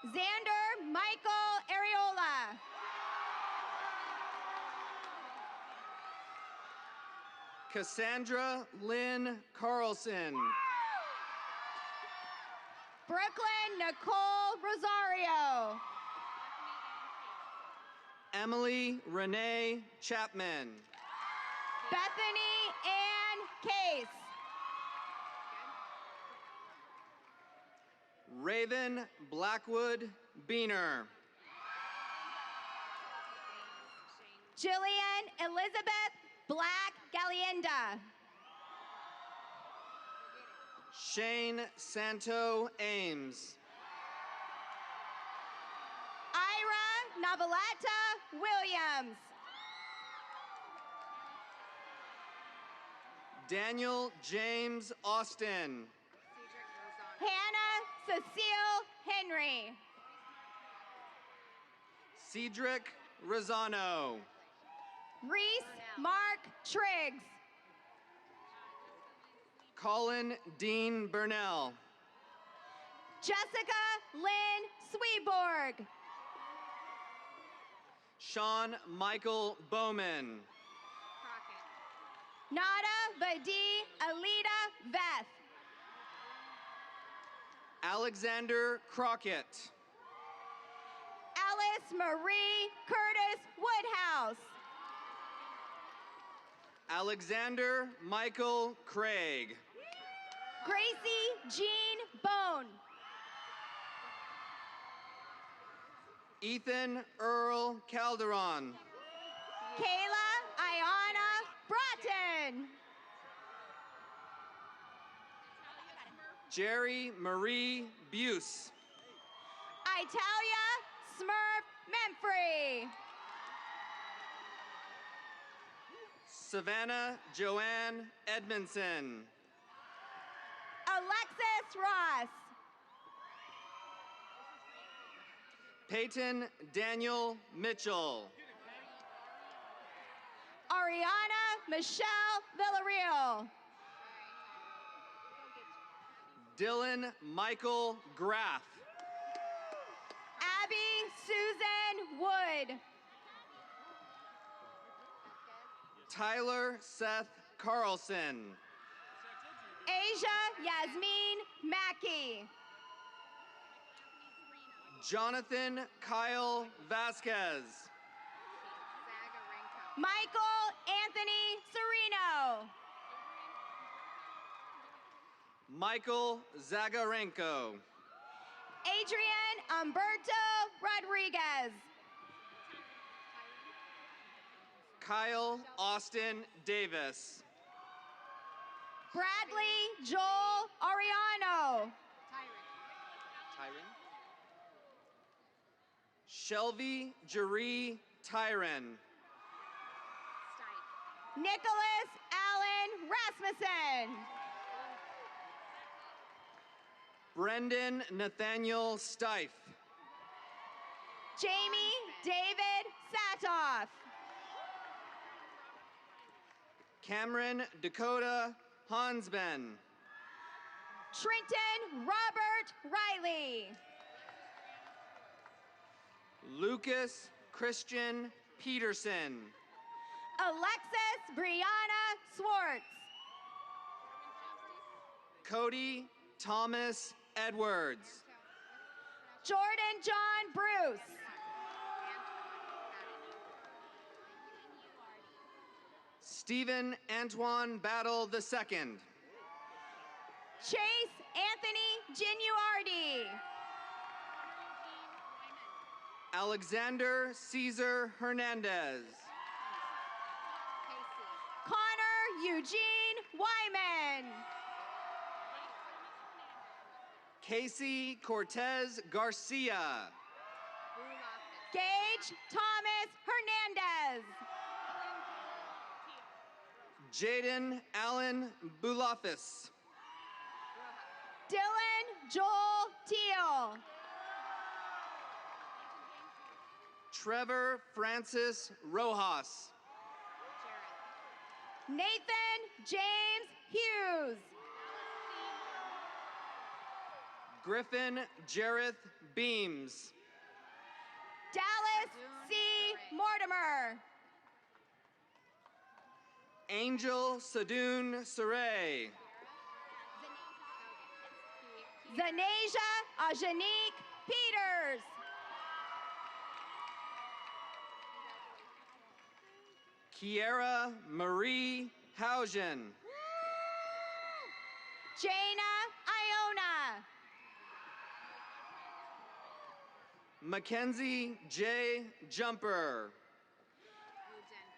Xander Michael Areola. Cassandra Lynn Carlson. Brooklyn Nicole Rosario. Emily Renee Chapman. Bethany Ann Case. Raven Blackwood Beaner. Jillian Elizabeth Black Gallienda. Shane Santo Ames. Ira Navalata Williams. Daniel James Austin. Hannah Cecile Henry. Cedric Rosano. Reese Mark Triggs. Colin Dean Burnell. Jessica Lynn Sweeborg. Sean Michael Bowman. Nada Vadi Alita Veth. Alexander Crockett. Alice Marie Curtis Woodhouse. Alexander Michael Craig. Gracie Jean Bone. Ethan Earl Calderon. Kayla Ayana Broughton. Jerry Marie Buse. Italia Smurf Memphre. Savannah Joanne Edmondson. Alexis Ross. Peyton Daniel Mitchell. Ariana Michelle Villarreal. Dylan Michael Graff. Abby Susan Wood. Tyler Seth Carlson. Asia Yasmin Mackey. Jonathan Kyle Vasquez. Michael Anthony Sereno. Michael Zagarenko. Adrian Umberto Rodriguez. Kyle Austin Davis. Bradley Joel Ariano. Tyron. Shelby Jeree Tyron. Nicholas Allen Rasmussen. Brendan Nathaniel Stife. Jamie David Satoff. Cameron Dakota Hansben. Trenton Robert Riley. Lucas Christian Peterson. Alexis Brianna Swartz. Cody Thomas Edwards. Jordan John Bruce. Stephen Antoine Battle II. Chase Anthony Ginuardi. Alexander Caesar Hernandez. Connor Eugene Wyman. Casey Cortez Garcia. Gage Thomas Hernandez. Jaden Allen Bulafis. Dylan Joel Teal. Trevor Francis Rojas. Nathan James Hughes. Griffin Jareth Beams. Dallas C. Mortimer. Angel Sadoun Saray. Zanasia Ajanique Peters. Kiera Marie Haugen. Jaina Iona. Mackenzie J. Jumper.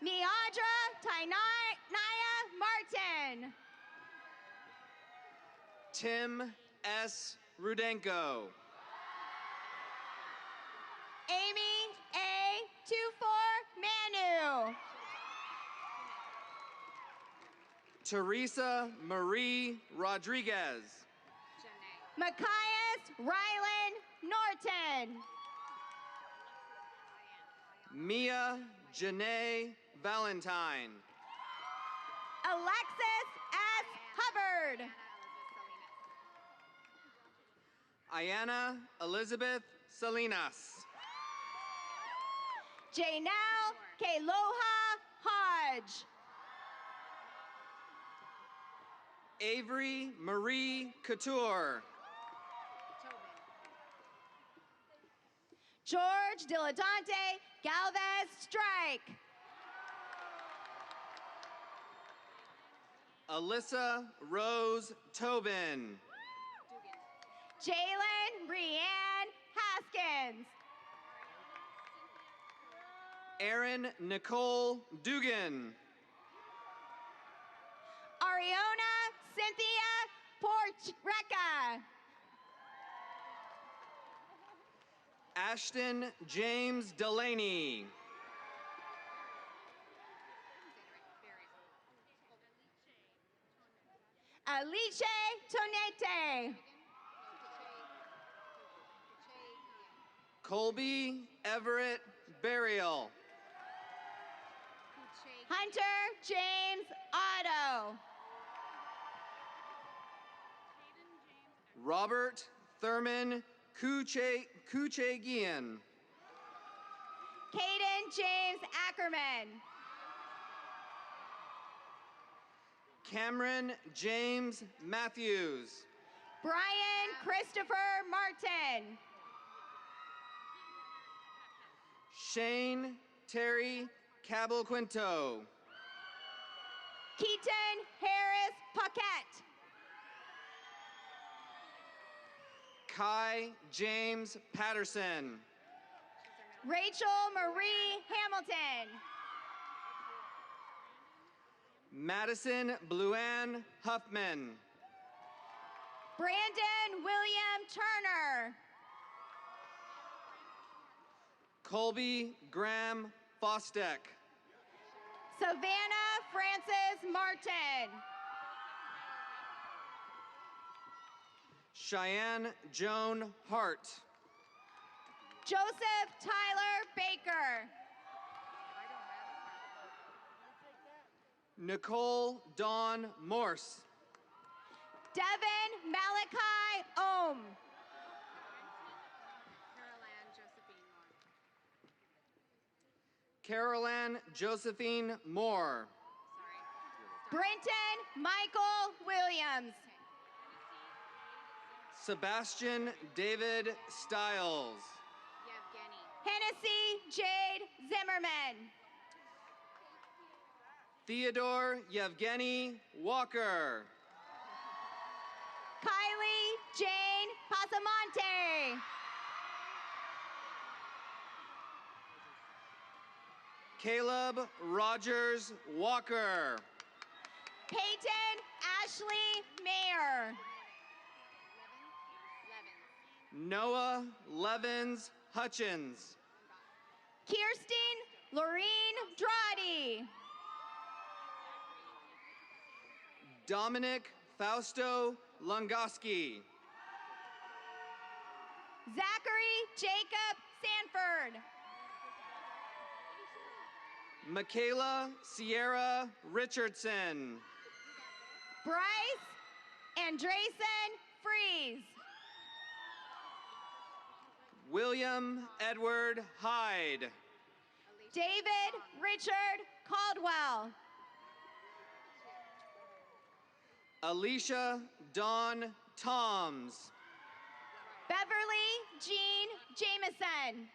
Neandra Tainaya Martin. Tim S. Rudenko. Amy A. Tufor Manu. Teresa Marie Rodriguez. Machias Rylan Norton. Mia Janae Valentine. Alexis S. Hubbard. Ayana Elizabeth Salinas. Janelle Keloha Hodge. Avery Marie Couture. George Diladante Galvez Strike. Alyssa Rose Tobin. Jalen Brianne Haskins. Erin Nicole Dugan. Ariona Cynthia Porchreca. Ashton James Delaney. Alice Tonete. Colby Everett Burial. Hunter James Otto. Robert Thurman Kuchegian. Caden James Ackerman. Cameron James Matthews. Brian Christopher Martin. Shane Terry Cabalquinto. Keaton Harris Paquette. Kai James Patterson. Rachel Marie Hamilton. Madison Bluann Huffman. Brandon William Turner. Colby Graham Fostek. Savannah Frances Martin. Cheyenne Joan Hart. Joseph Tyler Baker. Nicole Dawn Morse. Devin Malachi Ohm. Caroline Josephine Moore. Brenton Michael Williams. Sebastian David Stiles. Hennessy Jade Zimmerman. Theodore Yevgeny Walker. Kylie Jane Pasamonte. Caleb Rogers Walker. Peyton Ashley Mayer. Noah Levins Hutchins. Kirsten Lorene Droddy. Dominic Fausto Lungoski. Zachary Jacob Sanford. Michaela Sierra Richardson. Bryce Andresen Freeze. William Edward Hyde. David Richard Caldwell. Alicia Dawn Toms. Beverly Jean Jameson.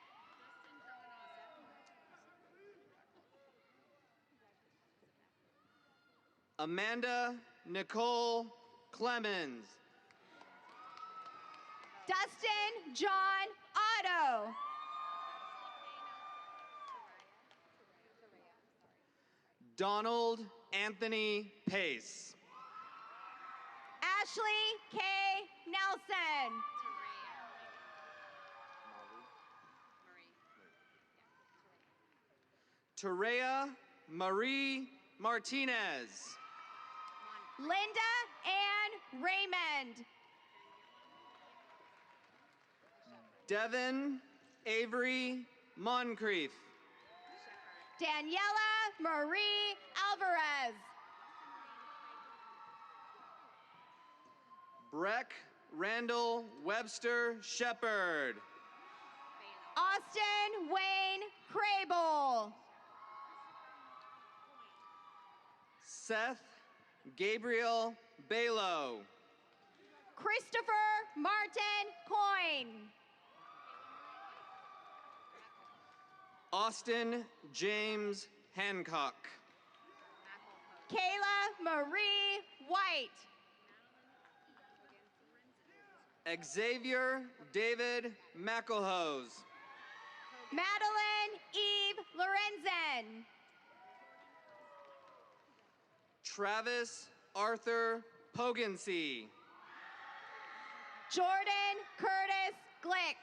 Amanda Nicole Clemens. Dustin John Otto. Donald Anthony Pace. Ashley K. Nelson. Terea Marie Martinez. Linda Ann Raymond. Devin Avery Moncrief. Daniela Marie Alvarez. Breck Randall Webster Shepard. Austin Wayne Crable. Seth Gabriel Balo. Christopher Martin Coyne. Austin James Hancock. Kayla Marie White. Xavier David McElhose. Madeline Eve Lorenzen. Travis Arthur Pogensey. Jordan Curtis Glick.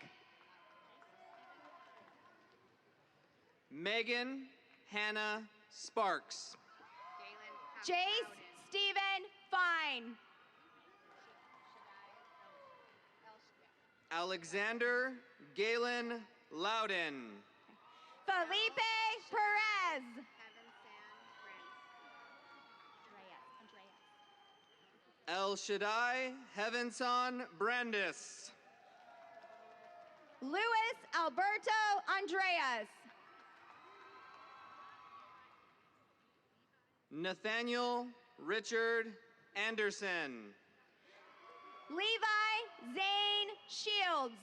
Megan Hannah Sparks. Jace Stephen Fine. Alexander Galen Loudon. Felipe Perez. El Shaddai Heavenson Brandis. Luis Alberto Andreas. Nathaniel Richard Anderson. Levi Zane Shields.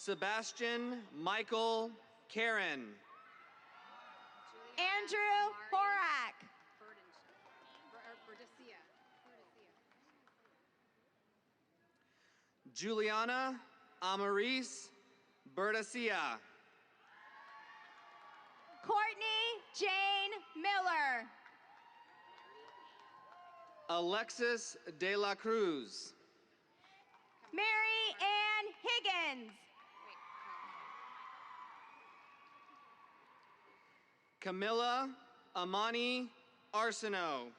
Sebastian Michael Karen. Andrew Horak. Juliana Amaris Bertasia. Courtney Jane Miller. Alexis De La Cruz. Mary Ann Higgins. Camilla Amani Arsenault.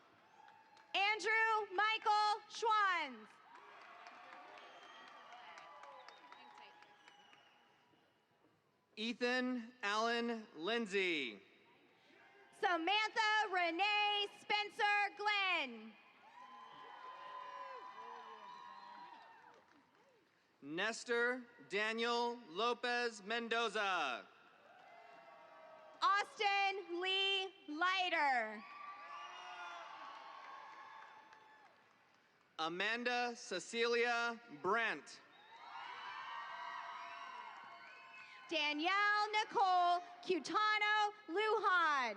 Andrew Michael Schwanz. Ethan Allen Lindsay. Samantha Renee Spencer Glenn. Nestor Daniel Lopez Mendoza. Austin Lee Leiter. Amanda Cecilia Brent. Danielle Nicole Cutano Lujan.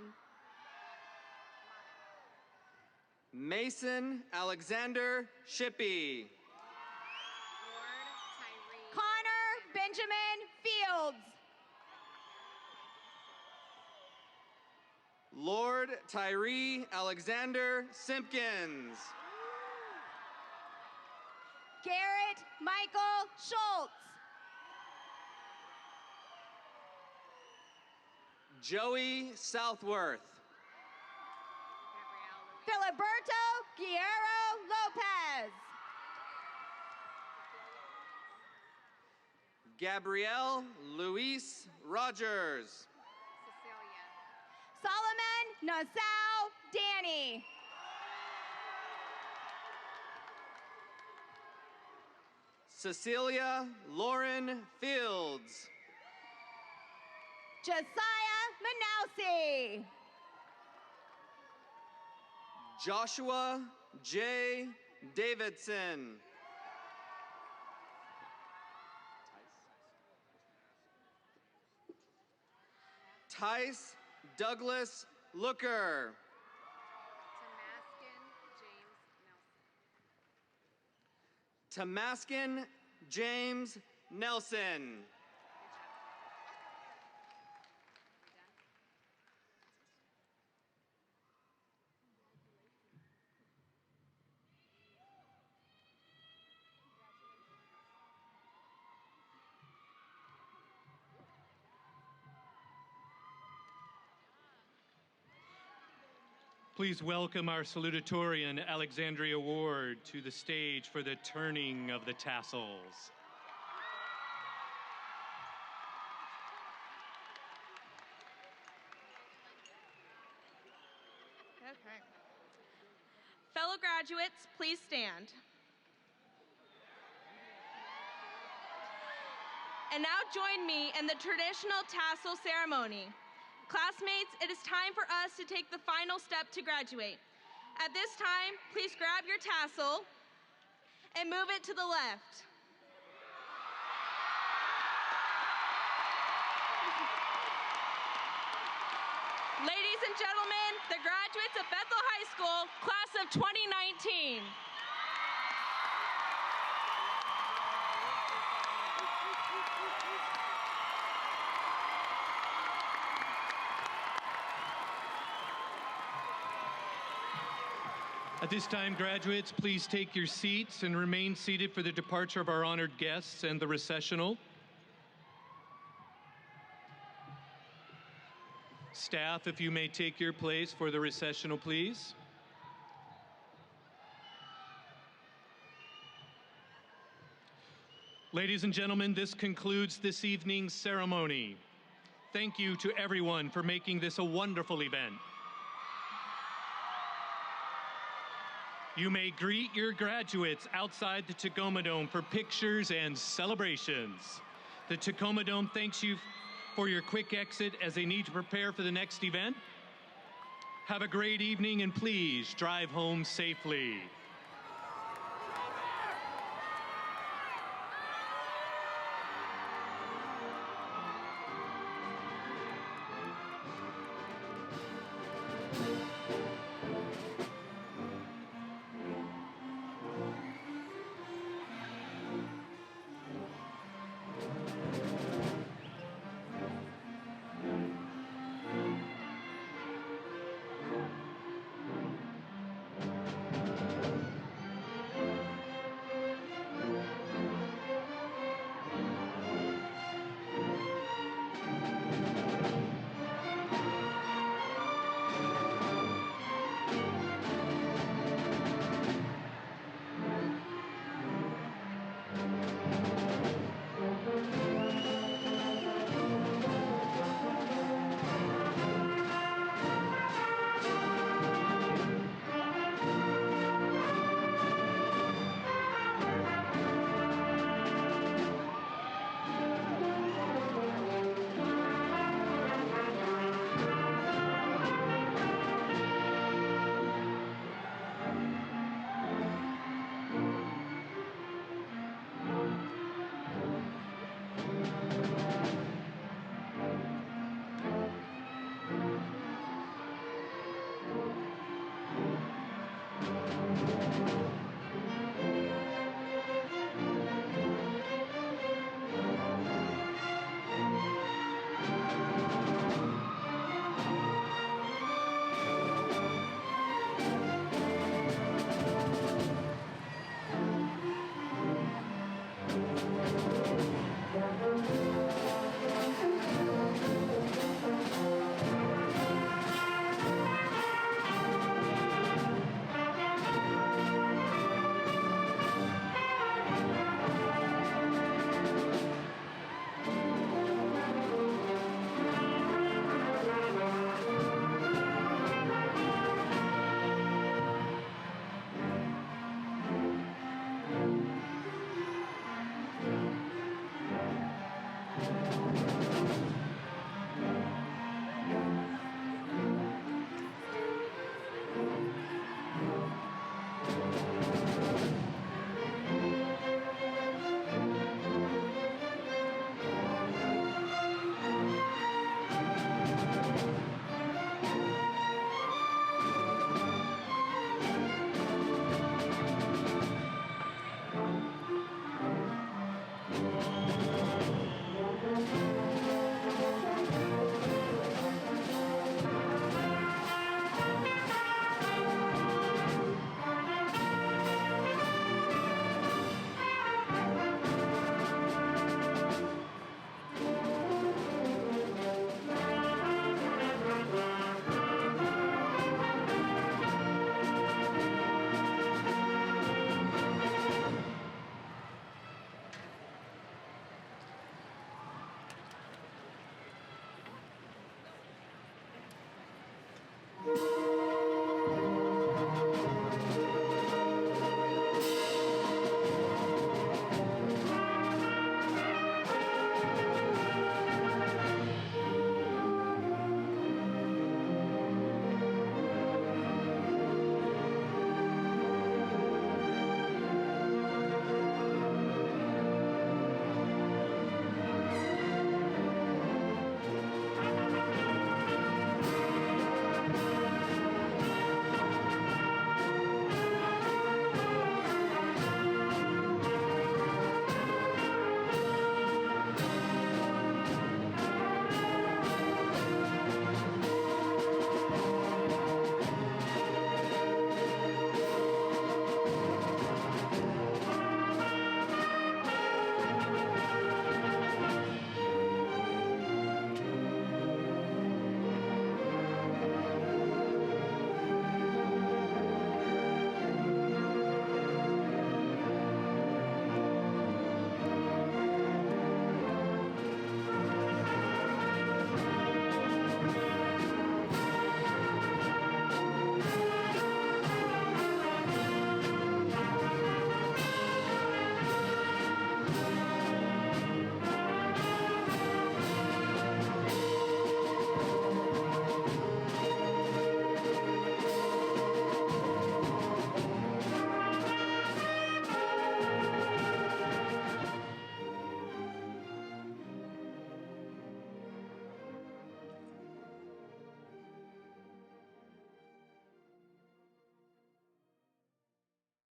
Mason Alexander Shippey. Connor Benjamin Fields. Lord Tyree Alexander Simpkins. Garrett Michael Schultz. Joey Southworth. Filiberto Guerrero Lopez. Gabrielle Luis Rogers. Solomon Nassau Danny. Cecilia Lauren Fields. Josiah Manausi. Joshua J. Davidson. Tice Douglas Looker. Tamaskin James Nelson. Please welcome our salutatorian, Alexandria Ward, to the stage for the turning of the tassels. Okay. Fellow graduates, please stand. And now join me in the traditional tassel ceremony. Classmates, it is time for us to take the final step to graduate. At this time, please grab your tassel and move it to the left. Ladies and gentlemen, the graduates of Bethel High School, class of 2019. At this time, graduates, please take your seats and remain seated for the departure of our honored guests and the recessional. Staff, if you may take your place for the recessional, please. Ladies and gentlemen, this concludes this evening's ceremony. Thank you to everyone for making this a wonderful event. You may greet your graduates outside the Tacoma Dome for pictures and celebrations. The Tacoma Dome thanks you for your quick exit as they need to prepare for the next event. Have a great evening and please drive home safely. Thank you.